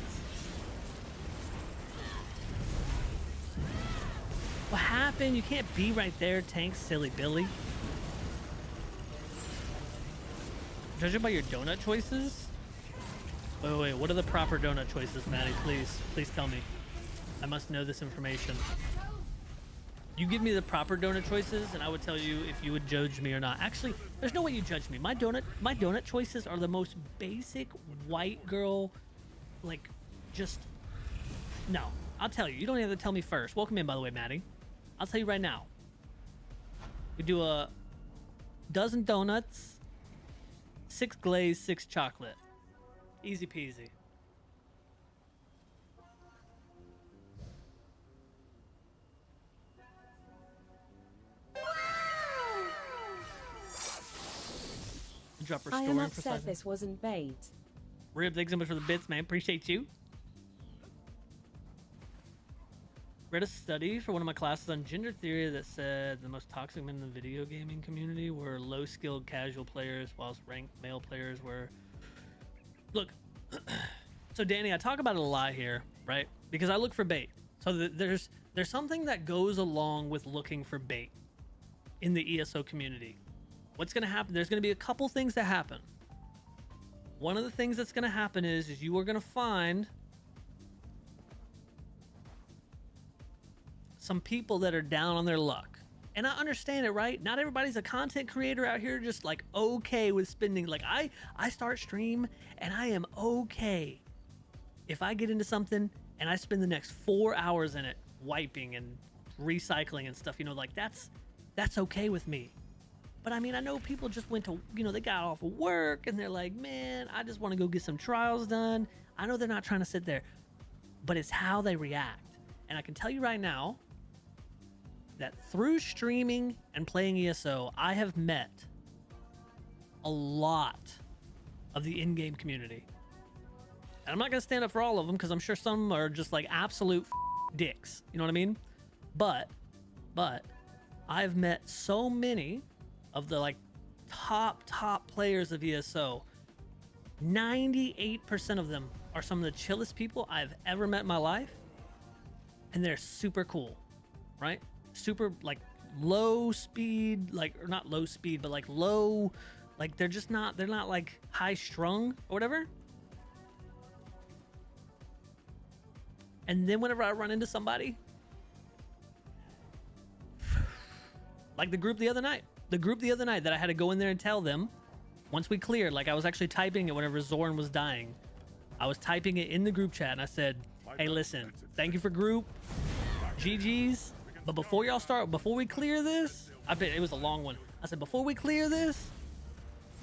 What happened? You can't be right there, tank silly Billy. Judging by your donut choices? Wait, what are the proper donut choices, Maddie? Please tell me. I must know this information. You give me the proper donut choices, and I would tell you if you would judge me or not. Actually, there's no way you judge me. My donut choices are the most basic white girl, like, just no. I'll tell you. You don't have to tell me first. Welcome in, by the way, Maddie. I'll tell you right now. We do a dozen donuts, 6 glaze, 6 chocolate. Easy peasy. Drop
I am
restoring
upset this wasn't bait.
Rib, thanks so much for the bits, man. Appreciate you. read a study for one of my classes on gender theory that said the most toxic men in the video gaming community were low-skilled casual players, whilst ranked male players were. Look, so Danny, I talk about it a lot here, right? Because I look for bait. So there's something that goes along with looking for bait in the ESO community. What's gonna happen? There's gonna be a couple things that happen. One of the things that's gonna happen is you are gonna find some people that are down on their luck. And I understand it, right? Not everybody's a content creator out here just like okay with spending. Like I start stream and I am okay if I get into something and I spend the next 4 hours in it wiping and recycling and stuff, you know, like that's okay with me. But I mean, I know people just went to, you know, they got off of work and they're like, man, I just want to go get some trials done. I know they're not trying to sit there, but it's how they react. And I can tell you right now that through streaming and playing ESO, I have met a lot of the in-game community. And I'm not going to stand up for all of them because I'm sure some are just like absolute dicks. You know what I mean? But I've met so many of the like top players of ESO. 98% of them are some of the chillest people I've ever met in my life. And they're super cool, right? Super like low speed, like, or not low speed, but like low, like they're not like high strung or whatever. And then whenever I run into somebody, like the group the other night that I had to go in there and tell them once we cleared, like I was actually typing it whenever Zorn was dying. I was typing it in the group chat and I said, hey, listen, thank you for group, GG's. But before y'all start, before we clear this, I bet it was a long one. I said, before we clear this,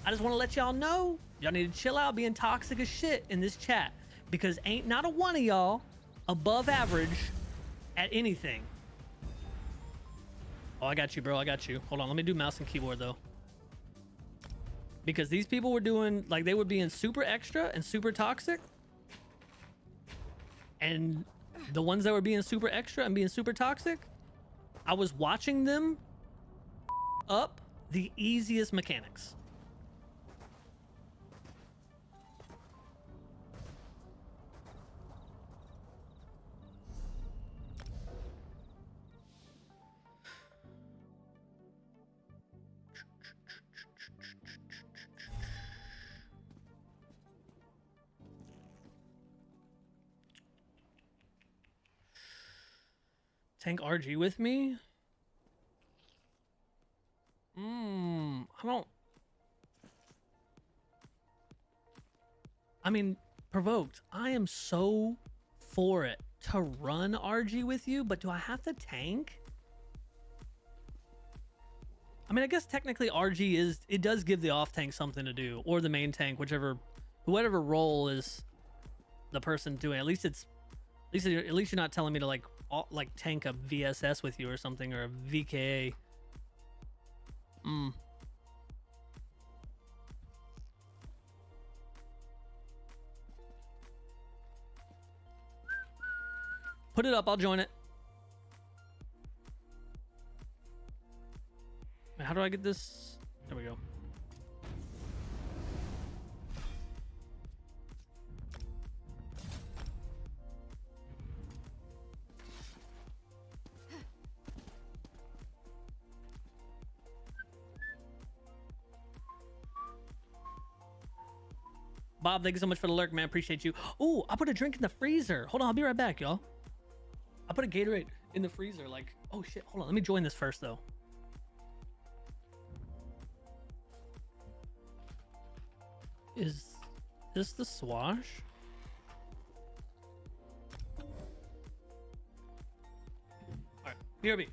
I just want to let y'all know, y'all need to chill out being toxic as shit in this chat because ain't not a one of y'all above average at anything. Oh, I got you, bro. I got you. Hold on. Let me do mouse and keyboard though. Because these people were doing, like they were being super extra and super toxic. And the ones that were being super extra and being super toxic, I was watching them up the easiest mechanics. Tank RG with me? I mean, Provoked, I am so for it to run RG with you, but do I have to tank? I mean, I guess technically RG is, it does give the off tank something to do, or the main tank, whatever role is the person doing. At least you're not telling me to like tank a VSS with you or something, or a VKA. Put it up, I'll join it. How do I get this? There we go. Bob, thank you so much for the lurk, man. Appreciate you. Oh, I put a drink in the freezer. Hold on, I'll be right back, y'all. I put a Gatorade in the freezer. Like, oh shit, hold on. Let me join this first, though. Is this the swash? Alright, BRB.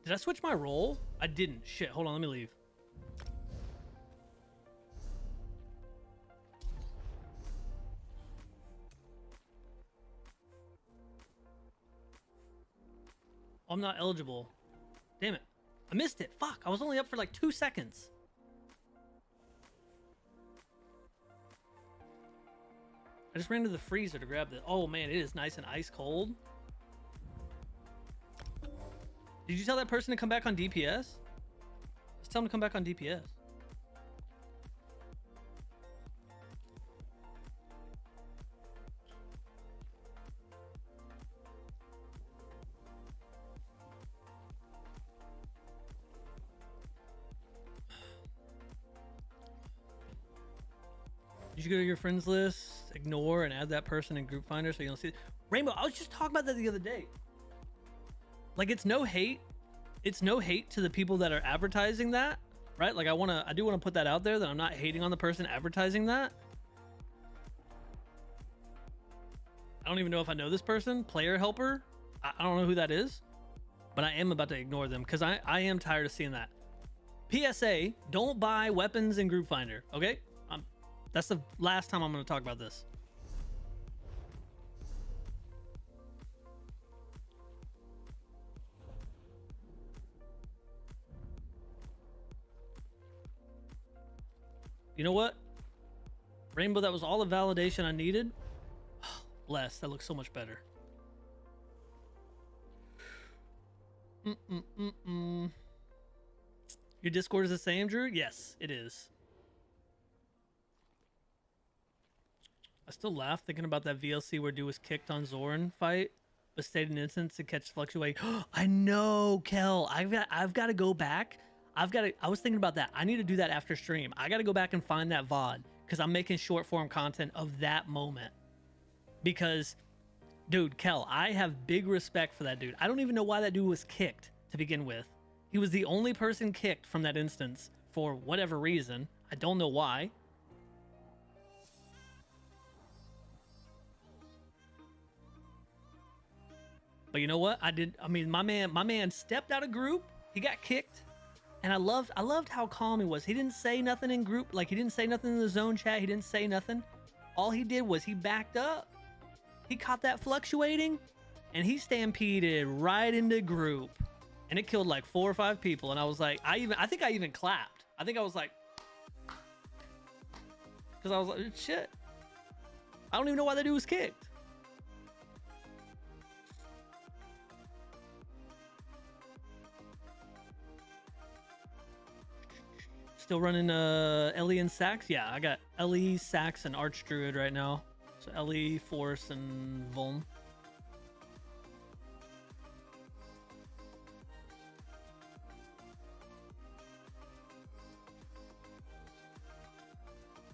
Did I switch my role? I didn't. Shit, hold on, let me leave. I'm not eligible. Damn it. I missed it. Fuck, I was only up for like 2 seconds. I just ran to the freezer to grab the... Oh man, it is nice and ice cold. Did you tell that person to come back on DPS? Just tell them to come back on DPS. You should go to your friends list, ignore, and add that person in group finder so you don't see it. Rainbow, I was just talking about that the other day. Like, it's no hate. It's no hate to the people that are advertising that, right? Like, I do want to put that out there that I'm not hating on the person advertising that. I don't even know if I know this person, player helper. I don't know who that is, but I am about to ignore them because I am tired of seeing that. PSA, don't buy weapons in group finder, okay? That's the last time I'm going to talk about this. You know what? Rainbow, that was all the validation I needed. Bless, that looks so much better. Your Discord is the same, Drew? Yes, it is. I still laugh thinking about that VLC where dude was kicked on Zoran fight, but stayed in instance to catch fluctuate. I know, Kel. I've got to go back. I was thinking about that. I need to do that after stream. I got to go back and find that VOD because I'm making short form content of that moment. Because, dude, Kel, I have big respect for that dude. I don't even know why that dude was kicked to begin with. He was the only person kicked from that instance for whatever reason. I don't know why. But you know what? I mean, my man stepped out of group. He got kicked. And I loved how calm he was. He didn't say nothing in group. Like, he didn't say nothing in the zone chat. He didn't say nothing. All he did was he backed up. He caught that fluctuating. And he stampeded right into group. And it killed like 4 or 5 people. And I was like, I think I even clapped. I think I was like... Because I was like, shit. I don't even know why that dude was kicked. Still running Ellie and Sax? Yeah, I got Ellie, Sax, and Archdruid right now. So Ellie, Force, and Vuln.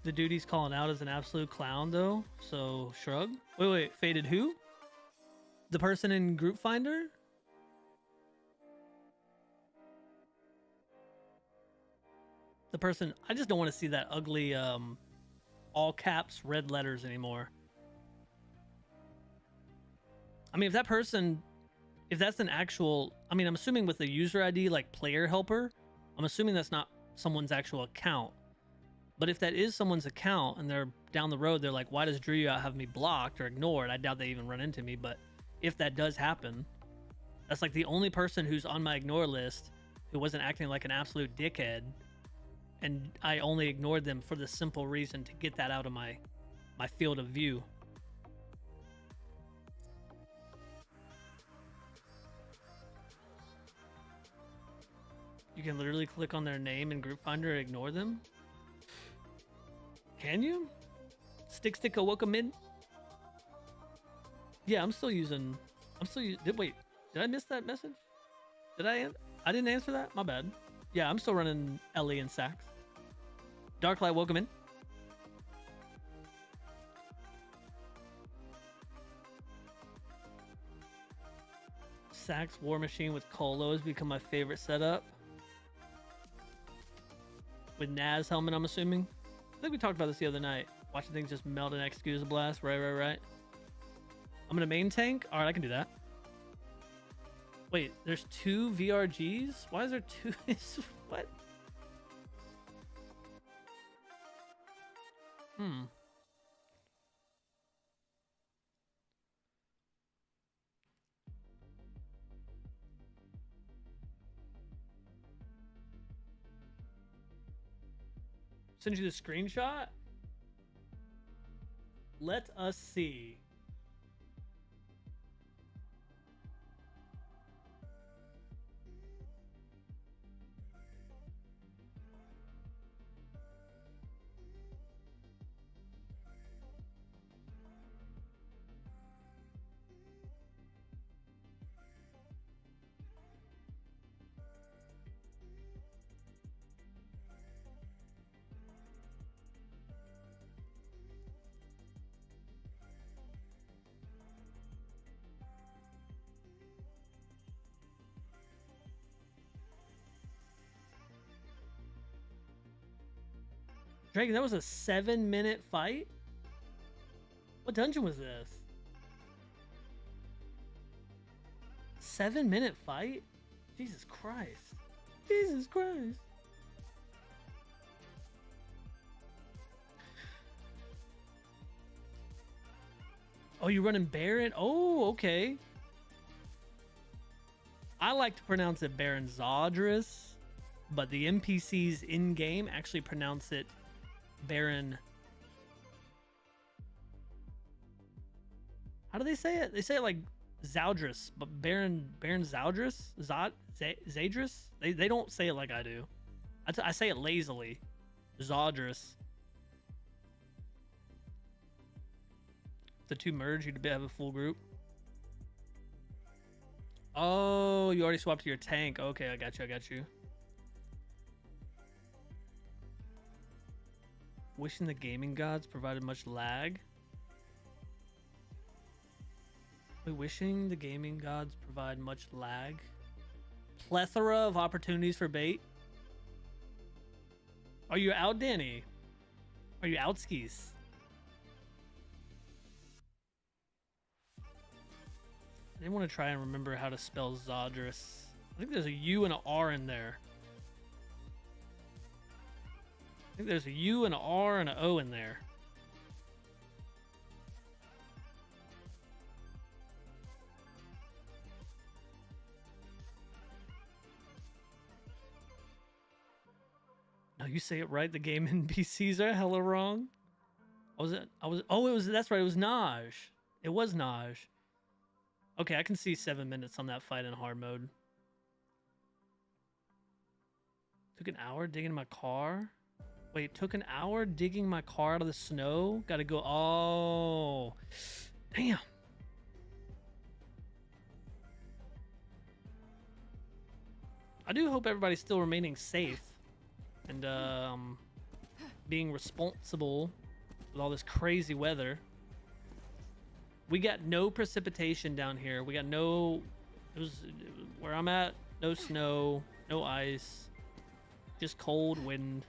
The dude he's calling out is an absolute clown though, so shrug. Wait, faded who? The person in Group Finder? The person, I just don't want to see that ugly all caps red letters anymore. I mean, if that person, if that's an actual, I mean, I'm assuming with the user ID like player helper, I'm assuming that's not someone's actual account. But if that is someone's account and they're down the road, they're like, why does Drew have me blocked or ignored? I doubt they even run into me, but if that does happen, that's like the only person who's on my ignore list who wasn't acting like an absolute dickhead. And I only ignored them for the simple reason to get that out of my field of view. You can literally click on their name in Group Finder and ignore them. Can you? Stick Awoka mid? Yeah, I'm still using... Wait, did I miss that message? I didn't answer that? My bad. Yeah, I'm still running Ellie and Sax. Darklight, welcome in. Sax War Machine with Colo has become my favorite setup. With Naz helmet, I'm assuming. I think we talked about this the other night. Watching things just melt and excuse a blast. Right. I'm gonna main tank. Alright, I can do that. Wait, there's 2 VRGs? Why is there 2? What? Hmm. Send you the screenshot? Let us see. Dragon, that was a 7-minute fight? What dungeon was this? 7-minute fight? Jesus Christ. Jesus Christ. Oh, you're running Baron? Oh, okay. I like to pronounce it Baron Zodris, but the NPCs in-game actually pronounce it Baron. How do they say it? They say it like Zaldris, but Baron Zaldris? Zadris? They don't say it like I do. I say it lazily. Zodris. The two merge, you'd have a full group. Oh, you already swapped to your tank. Okay, I got you. Wishing the gaming gods provided much lag. Wait, wishing the gaming gods provide much lag. Plethora of opportunities for bait. Are you out, Danny? Are you out skis? I want to try and remember how to spell Zodris. I think there's a U and an R in there. I think there's a U and an R and an O in there. No, you say it right. The game NPCs are hella wrong. That's right. It was Naj. It was Naj. Okay, I can see 7 minutes on that fight in hard mode. Took an hour digging my car. Wait, took an hour digging my car out of the snow? Gotta go. Oh, damn. I do hope everybody's still remaining safe and being responsible with all this crazy weather. We got no precipitation down here. We got no, it was where I'm at, no snow, no ice, just cold wind.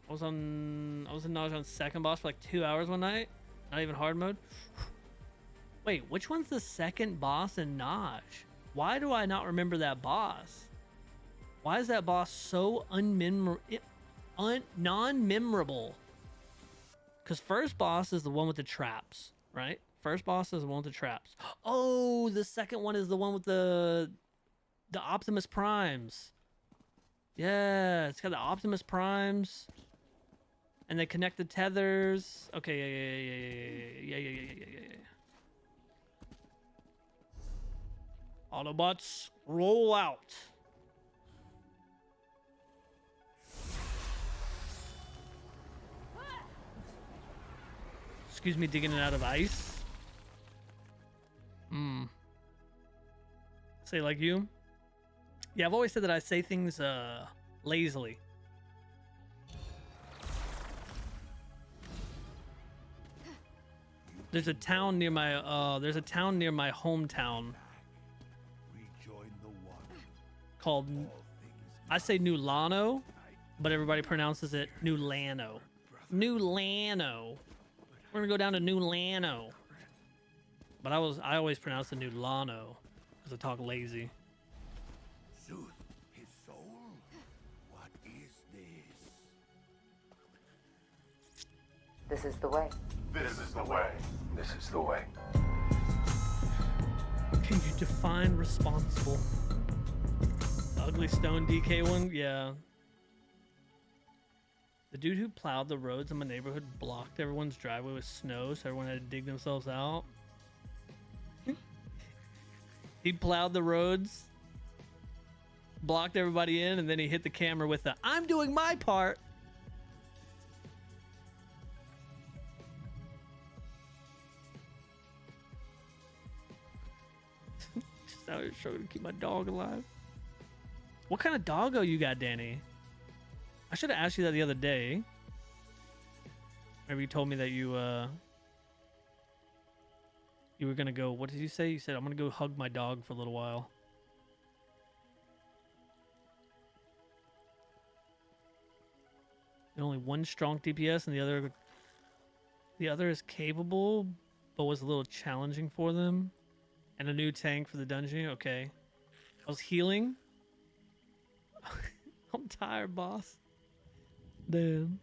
I was in Naj on second boss for like 2 hours one night. Not even hard mode. Wait, which one's the second boss in Naj? Why do I not remember that boss? Why is that boss so non-memorable? Because first boss is the one with the traps, right? First boss is the one with the traps. Oh, the second one is the one with the Optimus Primes. Yeah, it's got the Optimus Primes. And they connect the tethers. Okay, yeah. Autobots, roll out. Excuse me, digging it out of ice. Say like you? Yeah, I've always said that I say things lazily. There's a town near my hometown called, I say New Lano, but everybody pronounces it New Lano. New Lano. We're gonna go down to New Lano. But I always pronounce the new Lano because I talk lazy.
Soothe his soul? What is this?
This is the way.
This is the way. This is the way.
Can you define responsible? The ugly stone DK one? Yeah. The dude who plowed the roads in my neighborhood blocked everyone's driveway with snow so everyone had to dig themselves out. He plowed the roads, blocked everybody in, and then he hit the camera with the "I'm doing my part." Just out here struggling to keep my dog alive. What kind of doggo you got, Danny? I should have asked you that the other day. Maybe you told me that you were gonna go. What did you say? You said I'm gonna go hug my dog for a little while. Only one strong DPS, and the other is capable, but was a little challenging for them. And a new tank for the dungeon. Okay, I was healing. I'm tired, boss. Damn.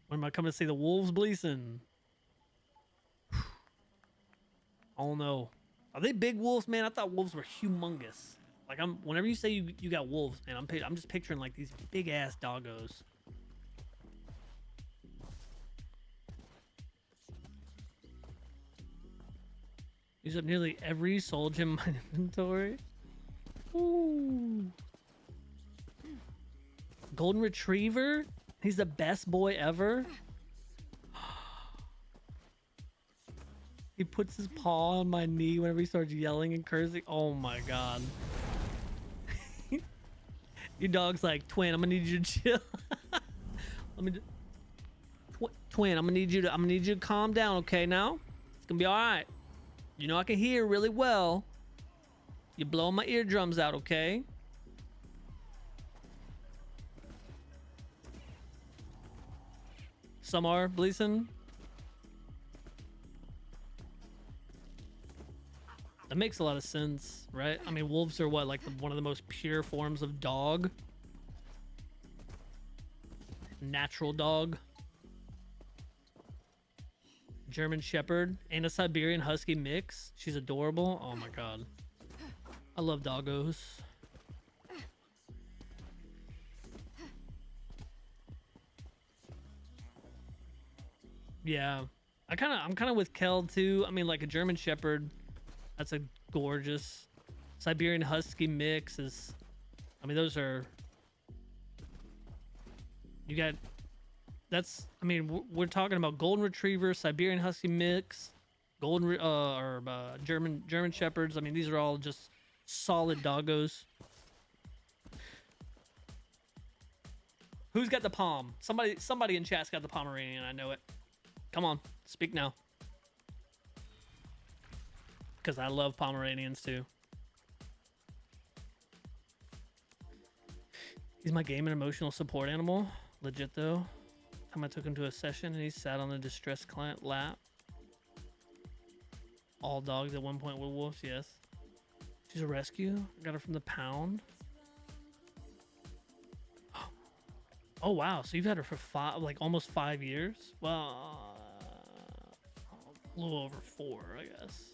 When am I coming to see the wolves bleating? I don't know. Are they big wolves, man? I thought wolves were humongous. Like whenever you say you got wolves, man, I'm just picturing like these big ass doggos. Use up nearly every soul gem in my inventory. Ooh. Golden Retriever? He's the best boy ever. He puts his paw on my knee whenever he starts yelling and cursing. Oh my god. Your dog's like, Twin, I'm gonna need you to chill. Twin, I'm gonna need you to calm down, okay now? It's gonna be alright. You know I can hear really well. You're blowing my eardrums out, okay? Some are bleasing. That makes a lot of sense, right? I mean, wolves are what, like one of the most pure forms of dog? Natural dog. German Shepherd and a Siberian Husky mix. She's adorable. Oh my god. I love doggos. Yeah. I'm kind of with Kel too. I mean, like a German Shepherd, that's a gorgeous. Siberian Husky mix is, I mean, those are, you got, that's, I mean, we're talking about Golden Retriever, Siberian Husky mix, German Shepherds. I mean, these are all just solid doggos. Who's got the Pom? Somebody in chat's got the Pomeranian. I know it. Come on, speak now. Because I love Pomeranians too. He's my game and emotional support animal. Legit though. Time I took him to a session and he sat on the distressed client lap. All dogs at one point were wolves, yes. She's a rescue. I got her from the pound. Oh wow, so you've had her for almost 5 years? Well, a little over 4, I guess.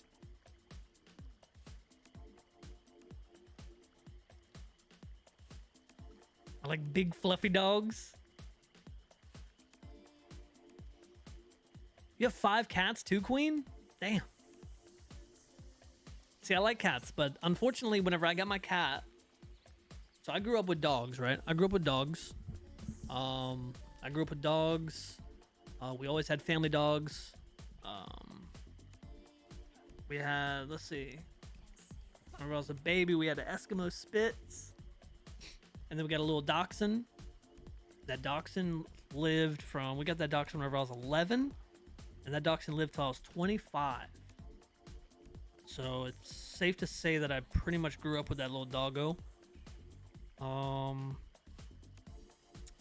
I like big fluffy dogs. You have 5 cats too, Queen? Damn. See, I like cats, but unfortunately, whenever I got my cat, so I grew up with dogs, right? I grew up with dogs. We always had family dogs. We had, let's see. Whenever I was a baby, we had an Eskimo Spitz. And then we got a little dachshund. That dachshund lived from, we got that dachshund whenever I was 11. And that dachshund lived till I was 25. So it's safe to say that I pretty much grew up with that little doggo.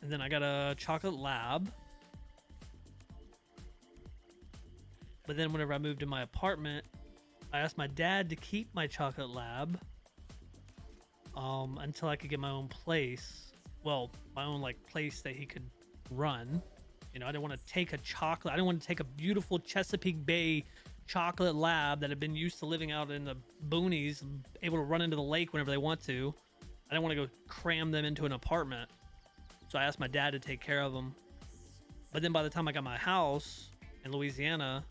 And then I got a chocolate lab. But then whenever I moved to my apartment, I asked my dad to keep my chocolate lab until I could get my own place. Well, my own like place that he could run. You know, I didn't want to take a chocolate. I didn't want to take a beautiful Chesapeake Bay chocolate lab that had been used to living out in the boonies, able to run into the lake whenever they want to. I didn't want to go cram them into an apartment. So I asked my dad to take care of them. But then by the time I got my house in Louisiana,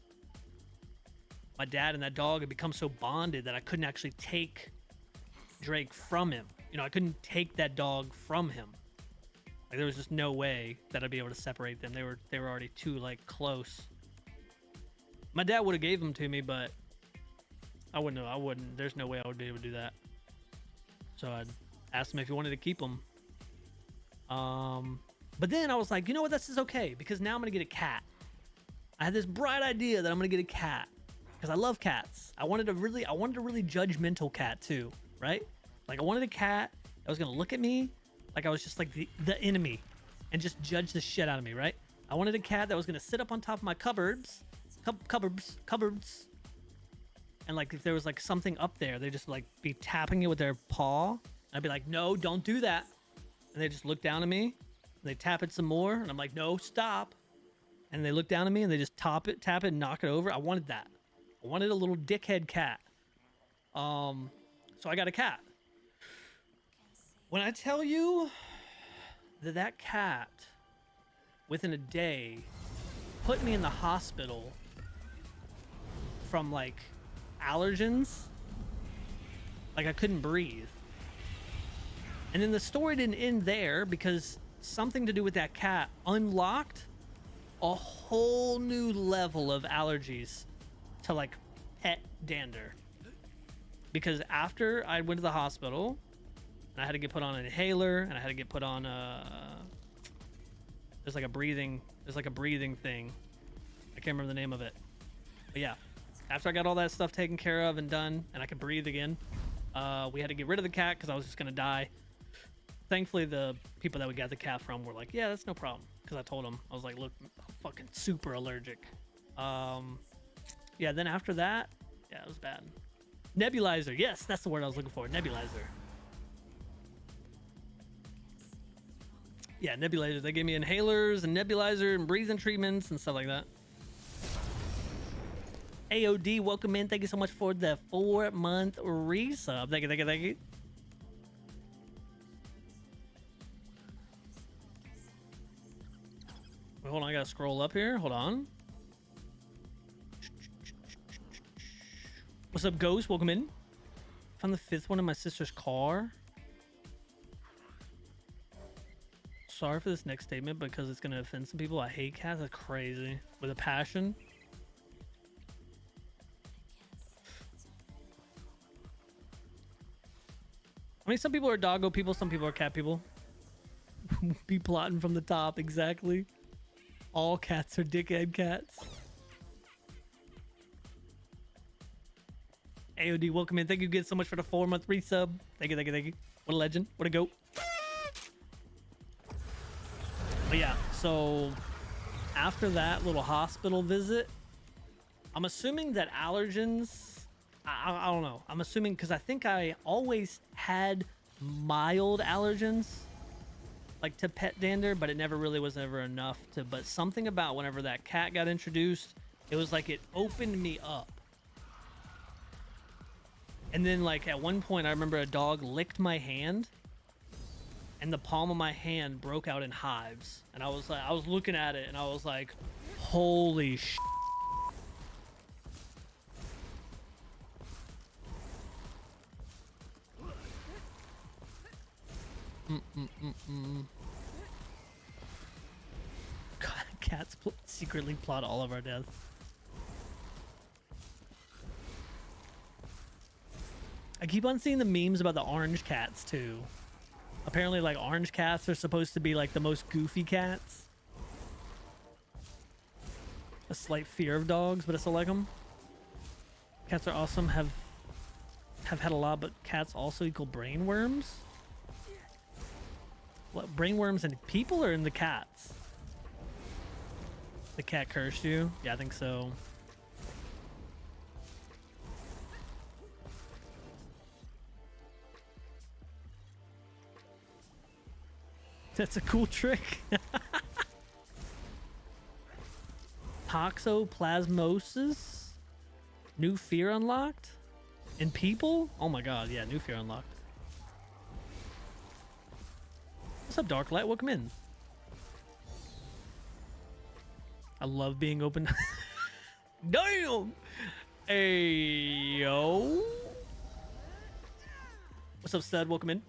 my dad and that dog had become so bonded that I couldn't actually take Drake from him. You know, I couldn't take that dog from him. Like there was just no way that I'd be able to separate them. They were already too like close. My dad would have gave them to me, but I wouldn't. There's no way I would be able to do that. So I asked him if he wanted to keep them. But then I was like, you know what? This is okay because now I'm gonna get a cat. I had this bright idea that I'm gonna get a cat because I love cats. I wanted a really judgmental cat too, right? Like I wanted a cat that was gonna look at me like I was just like the enemy and just judge the shit out of me, right? I wanted a cat that was gonna sit up on top of my cupboards, and like if there was like something up there, they just like be tapping it with their paw. And I'd be like, no, don't do that. And they just look down at me and they tap it some more. And I'm like, no, stop. And they look down at me and they just tap it and knock it over. I wanted that. I wanted a little dickhead cat. So I got a cat. When I tell you that cat within a day put me in the hospital from like allergens, like I couldn't breathe. And then the story didn't end there because something to do with that cat unlocked a whole new level of allergies to like pet dander. Because after I went to the hospital and I had to get put on an inhaler and I had to get put on there's like a breathing thing. I can't remember the name of it. But yeah, after I got all that stuff taken care of and done and I could breathe again, we had to get rid of the cat because I was just gonna die. Thankfully, the people that we got the cat from were like, yeah, that's no problem. Because I told them, I was like, look, I'm fucking super allergic. Yeah, then after that, yeah, it was bad. Nebulizer. Yes, that's the word I was looking for. Nebulizer. Yeah, nebulizers. They gave me inhalers and nebulizer and breathing treatments and stuff like that. AOD, welcome in. Thank you so much for the 4-month resub. Thank you. Wait, hold on, I gotta scroll up here. Hold on. What's up, Ghost? Welcome in. Found the 5th one in my sister's car. Sorry for this next statement because it's gonna offend some people. I hate cats. That's crazy. With a passion. I mean, some people are doggo people, some people are cat people. Be plotting from the top, exactly. All cats are dickhead cats. AOD, welcome in. Thank you again so much for the 4-month resub. Thank you. What a legend. What a goat. But yeah, so after that little hospital visit, I'm assuming that allergens, I don't know. I'm assuming because I think I always had mild allergens. Like to pet dander, but it never really was ever enough to, but something about whenever that cat got introduced, it was like it opened me up. And then like at one point I remember a dog licked my hand and the palm of my hand broke out in hives. And I was like, I was looking at it and I was like, holy sh**. God, cats secretly plot all of our deaths. I keep on seeing the memes about the orange cats too. Apparently, like, orange cats are supposed to be like the most goofy cats. A slight fear of dogs, but I still like them. Cats are awesome. Have had a lot, but cats also equal brain worms. What, brainworms in people or in the cats? The cat cursed you? Yeah, I think so. That's a cool trick. Toxoplasmosis? New fear unlocked? In people? Oh my god, yeah, new fear unlocked. What's up, Darklight? Welcome in. I love being open. Damn! Hey, yo. What's up, Stud? Welcome in.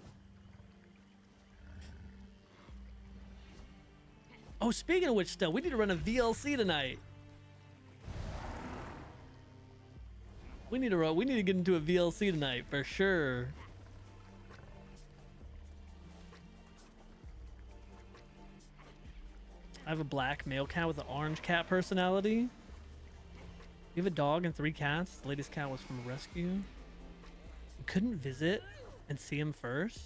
Oh, speaking of which, Stud, we need to run a VLC tonight. We need to get into a VLC tonight for sure. I have a black male cat with an orange cat personality. You have a dog and 3 cats. The latest cat was from a rescue. You couldn't visit and see him first.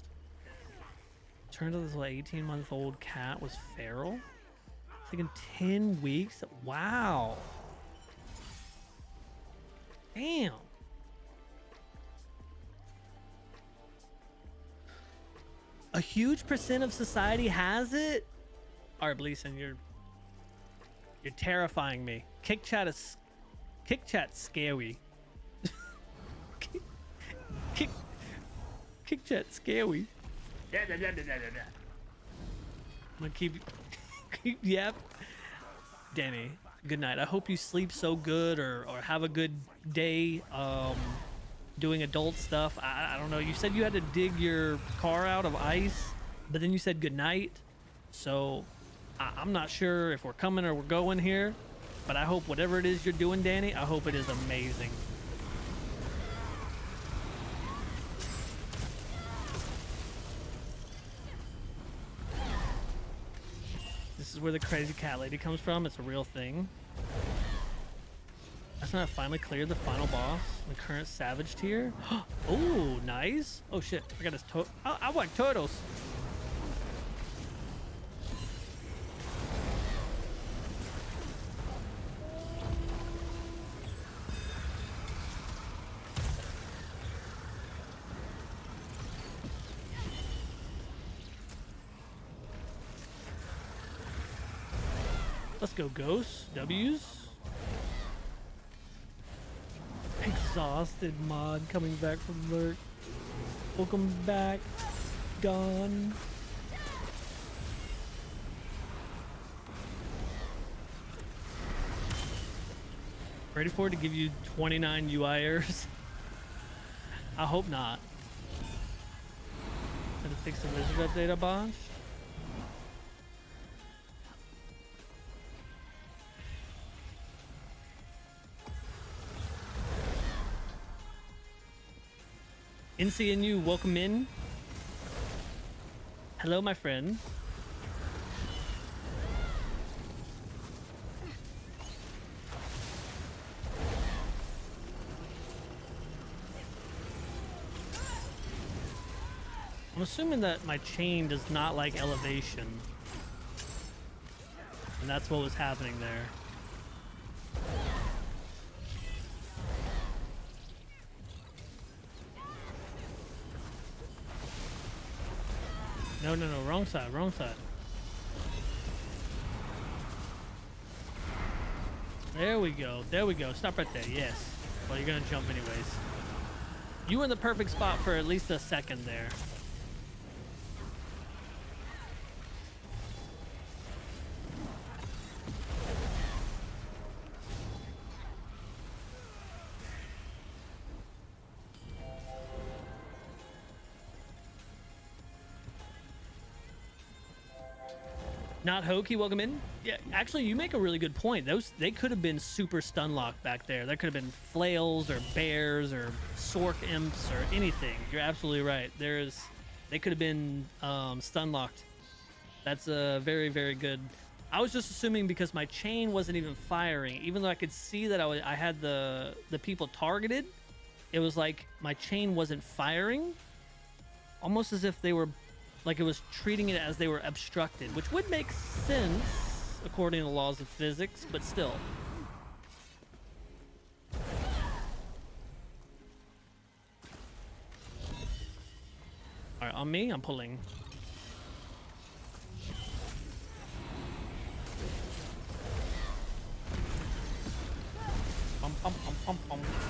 Turned out this little 18-month-old cat was feral. It's taken 10 weeks. Wow. Damn. A huge percent of society has it. All right, Bleason, you're terrifying me. Kick chat's scary. kick chat scary. I'm gonna keep yep. Danny, good night. I hope you sleep so good or have a good day doing adult stuff. I don't know. You said you had to dig your car out of ice, but then you said good night. So I'm not sure if we're coming or we're going here, but I hope whatever it is you're doing, Danny, I hope it is amazing. This is where the crazy cat lady comes from. It's a real thing. That's when I finally cleared the final boss in the current savage tier. Oh, nice. Oh shit, I got his I want turtles. Let's go, ghosts. W's. Exhausted mod coming back from lurk. Welcome back, Gone. Ready for it to give you 29 UI errors? I hope not. Gonna fix the wizard update I botched. NCNU, welcome in. Hello, my friend. I'm assuming that my chain does not like elevation. And that's what was happening there. No, wrong side, wrong side. There we go, stop right there, yes. Well, you're gonna jump anyways. You were in the perfect spot for at least a second there. Not Hokey, welcome in. Yeah, actually, you make a really good point. They could have been super stun locked back there. There could have been flails or bears or sork imps or anything. You're absolutely right. They could have been stun locked. That's a very, very good. I was just assuming because my chain wasn't even firing, even though I could see that I had the people targeted. It was like my chain wasn't firing, almost as if they were like it was treating it as they were obstructed, which would make sense according to the laws of physics, but still. All right, on me, I'm pulling.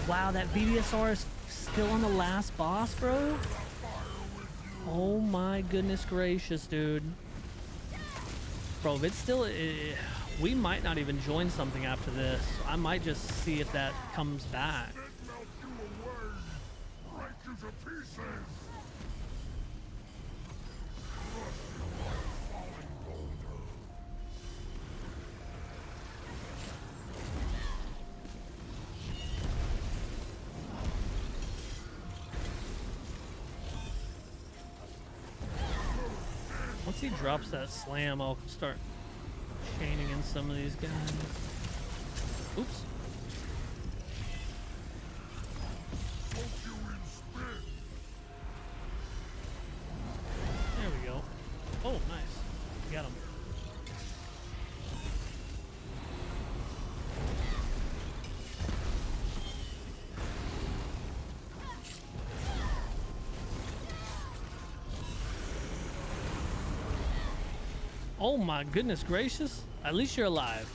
Wow, that VDSR is still on the last boss, bro. Oh my goodness gracious, dude. Bro, if it's still... we might not even join something after this. I might just see if that comes back. Once he drops that slam, I'll start chaining in some of these guys. Oops. There we go. Oh, nice. Got him. Oh my goodness gracious. At least you're alive.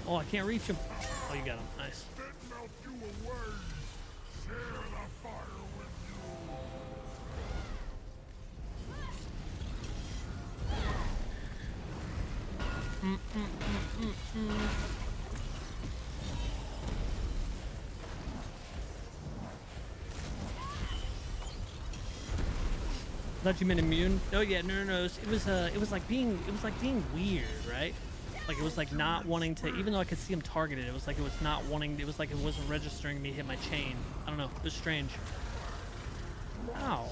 Oh, I can't reach him. Oh, you got him. Nice. I thought you meant immune. Oh yeah, no. It was like being weird, right? Like it was like not wanting to, even though I could see him targeted, it was like it was not wanting. It was like it wasn't registering me hit my chain. I don't know. It was strange. Ow.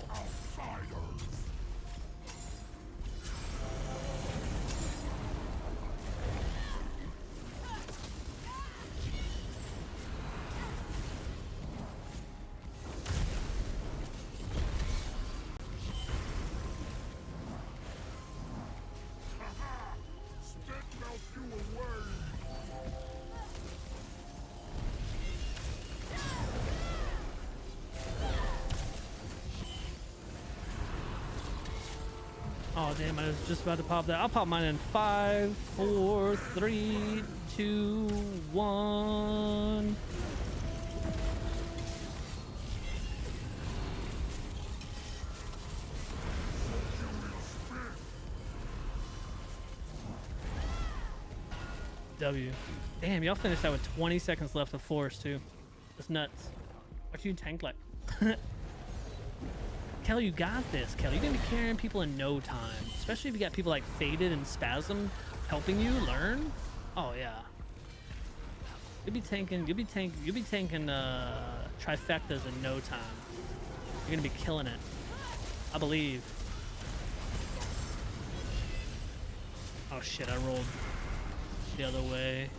Oh damn, I was just about to pop that. I'll pop mine in 5, 4, 3, 2, 1. W. Damn, y'all finished that with 20 seconds left of force too. That's nuts. Watch you tank like. Kel, you got this, Kel. You're gonna be carrying people in no time. Especially if you got people like Faded and Spasm helping you learn. Oh yeah. You'll be tanking trifectas in no time. You're gonna be killing it. I believe. Oh shit, I rolled the other way.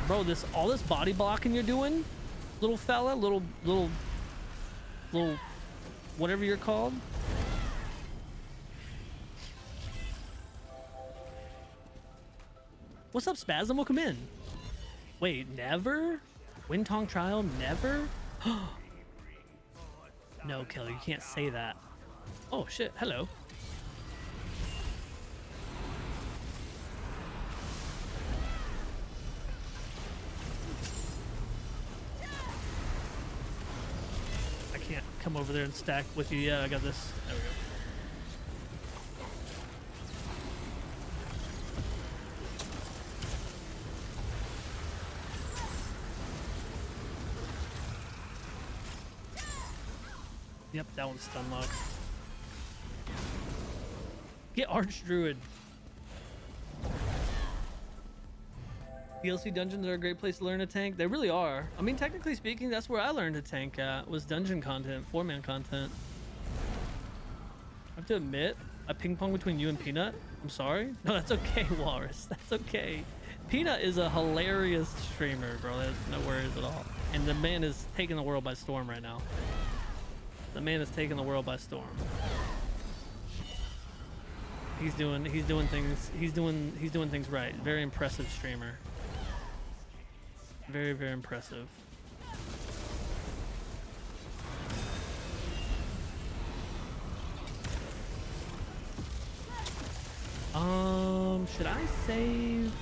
Bro, all this body blocking you're doing, little fella, little, whatever you're called. What's up, Spasm? Welcome in. Wait, never? Wintong trial, never? No, Kelly, you can't say that. Oh shit, hello. Come over there and stack with you. Yeah, I got this. There we go. Yep, that one's stun locked. Get Arch Druid. DLC dungeons are a great place to learn to tank. They really are. I mean, technically speaking, that's where I learned to tank at, was dungeon content, 4-man content. have to admit, I ping pong between you and Peanut. I'm sorry. No, that's okay, Walrus. That's okay. Peanut is a hilarious streamer, bro. There's no worries at all. And the man is taking the world by storm right now. The man is taking the world by storm. He's doing things right. Very impressive streamer. Very, very impressive. Should I save?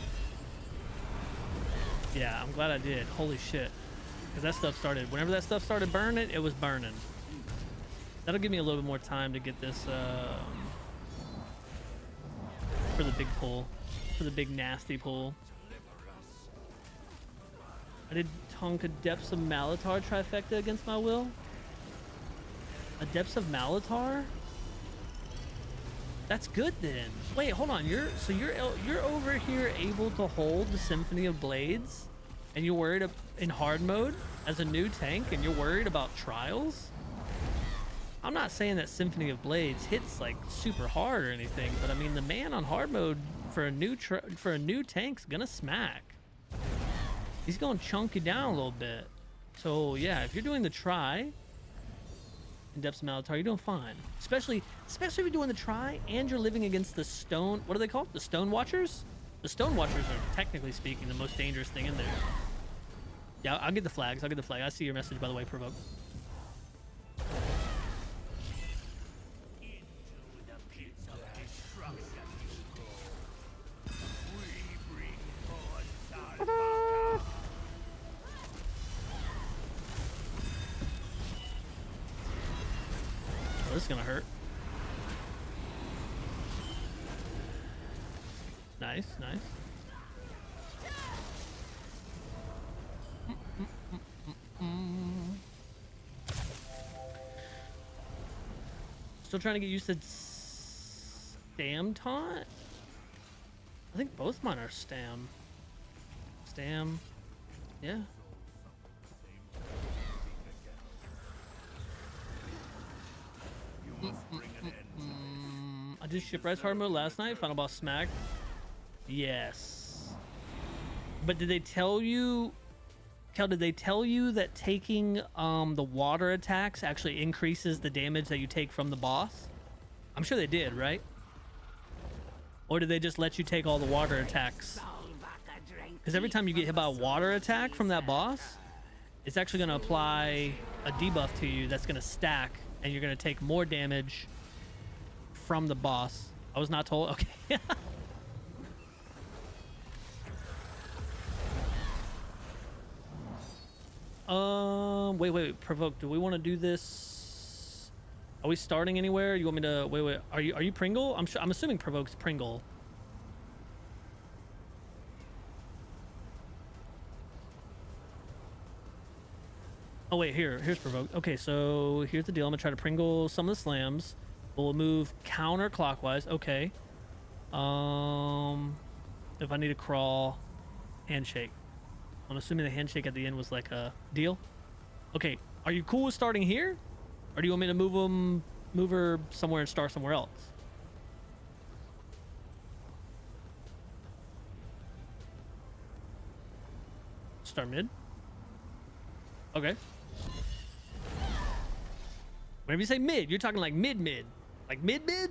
Yeah, I'm glad I did. Holy shit. Because that stuff started, whenever that stuff started burning, it was burning. That'll give me a little bit more time to get this, for the big pull. For the big nasty pull. I did Tonka Depths of Malatar trifecta against my will. A Depths of Malatar? That's good then. Wait, hold on. You're over here able to hold the Symphony of Blades, and you're worried in hard mode as a new tank, and you're worried about trials? I'm not saying that Symphony of Blades hits like super hard or anything, but I mean the man on hard mode for a new tank's gonna smack. He's gonna chunk you down a little bit. So yeah, if you're doing the try in Depths of Malatar, you're doing fine. Especially if you're doing the try and you're living against the stone. What are they called? The Stone Watchers? The Stone Watchers are, technically speaking, the most dangerous thing in there. Yeah, I'll get the flags. I'll get the flag. I see your message, by the way, Provoke. Oh, this is gonna hurt. Nice, nice. Still trying to get used to Stam taunt? I think both mine are Stam. Stam. Yeah. I did Shipwrights hard mode last night, final boss smacked. Yes. But did they tell you, Kel, did they tell you that taking the water attacks actually increases the damage that you take from the boss? I'm sure they did, right? Or did they just let you take all the water attacks? Because every time you get hit by a water attack from that boss, it's actually going to apply a debuff to you that's going to stack, and you're going to take more damage from the boss. I was not told. Okay. Wait, Provoke, do we want to do this? Are we starting anywhere? You want me to wait, are you Pringle? I'm assuming Provoke's Pringle. Oh wait, here's Provoke. Okay, so here's the deal. I'm gonna try to Pringle some of the slams. We'll move counterclockwise. Okay. If I need to crawl, handshake. I'm assuming the handshake at the end was like a deal. Okay, are you cool with starting here? Or do you want me to move her somewhere and start somewhere else? Start mid? Okay. Whenever you say mid, you're talking like mid-mid. Like mid-mid?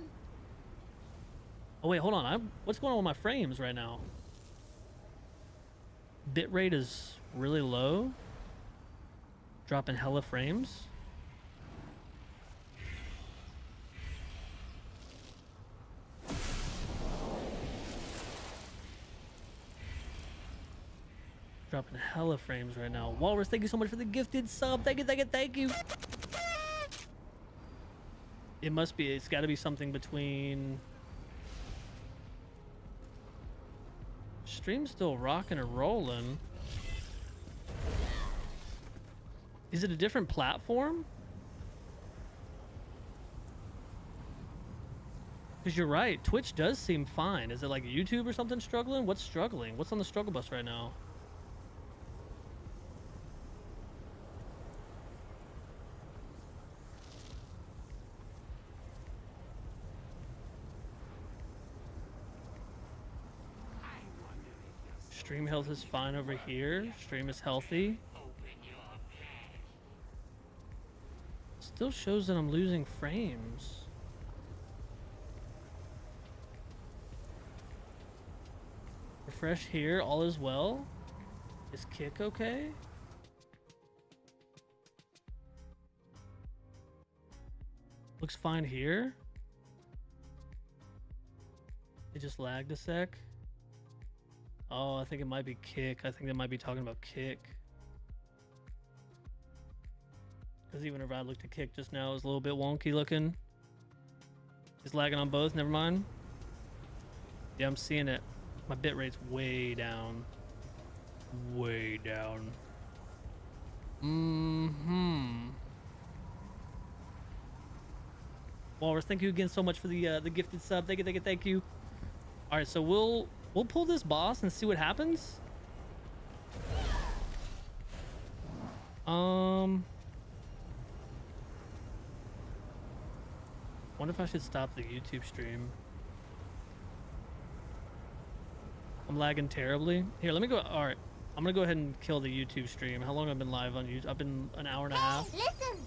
Oh wait, hold on. What's going on with my frames right now? Bitrate is really low. Dropping hella frames. Dropping hella frames right now. Walrus, thank you so much for the gifted sub. Thank you, thank you, thank you. It must be, it's got to be something between... Stream's still rocking and rolling. Is it a different platform? Because you're right, Twitch does seem fine. Is it like YouTube or something struggling? What's struggling? What's on the struggle bus right now? Stream health is fine over here. Stream is healthy. Still shows that I'm losing frames. Refresh here, all is well. Is kick okay? Looks fine here. It just lagged a sec. Oh, I think it might be kick. I think they might be talking about kick. Because even if I looked at kick just now, it was a little bit wonky looking. It's lagging on both, never mind. Yeah, I'm seeing it. My bit rate's way down. Way down. Walrus, thank you again so much for the gifted sub. Thank you. All right, so we'll pull this boss and see what happens. Wonder if I should stop the YouTube stream. I'm lagging terribly. Here, let me go. All right, I'm gonna go ahead and kill the YouTube stream. How long have I been live on YouTube? I've been an hour and a half.
Listen.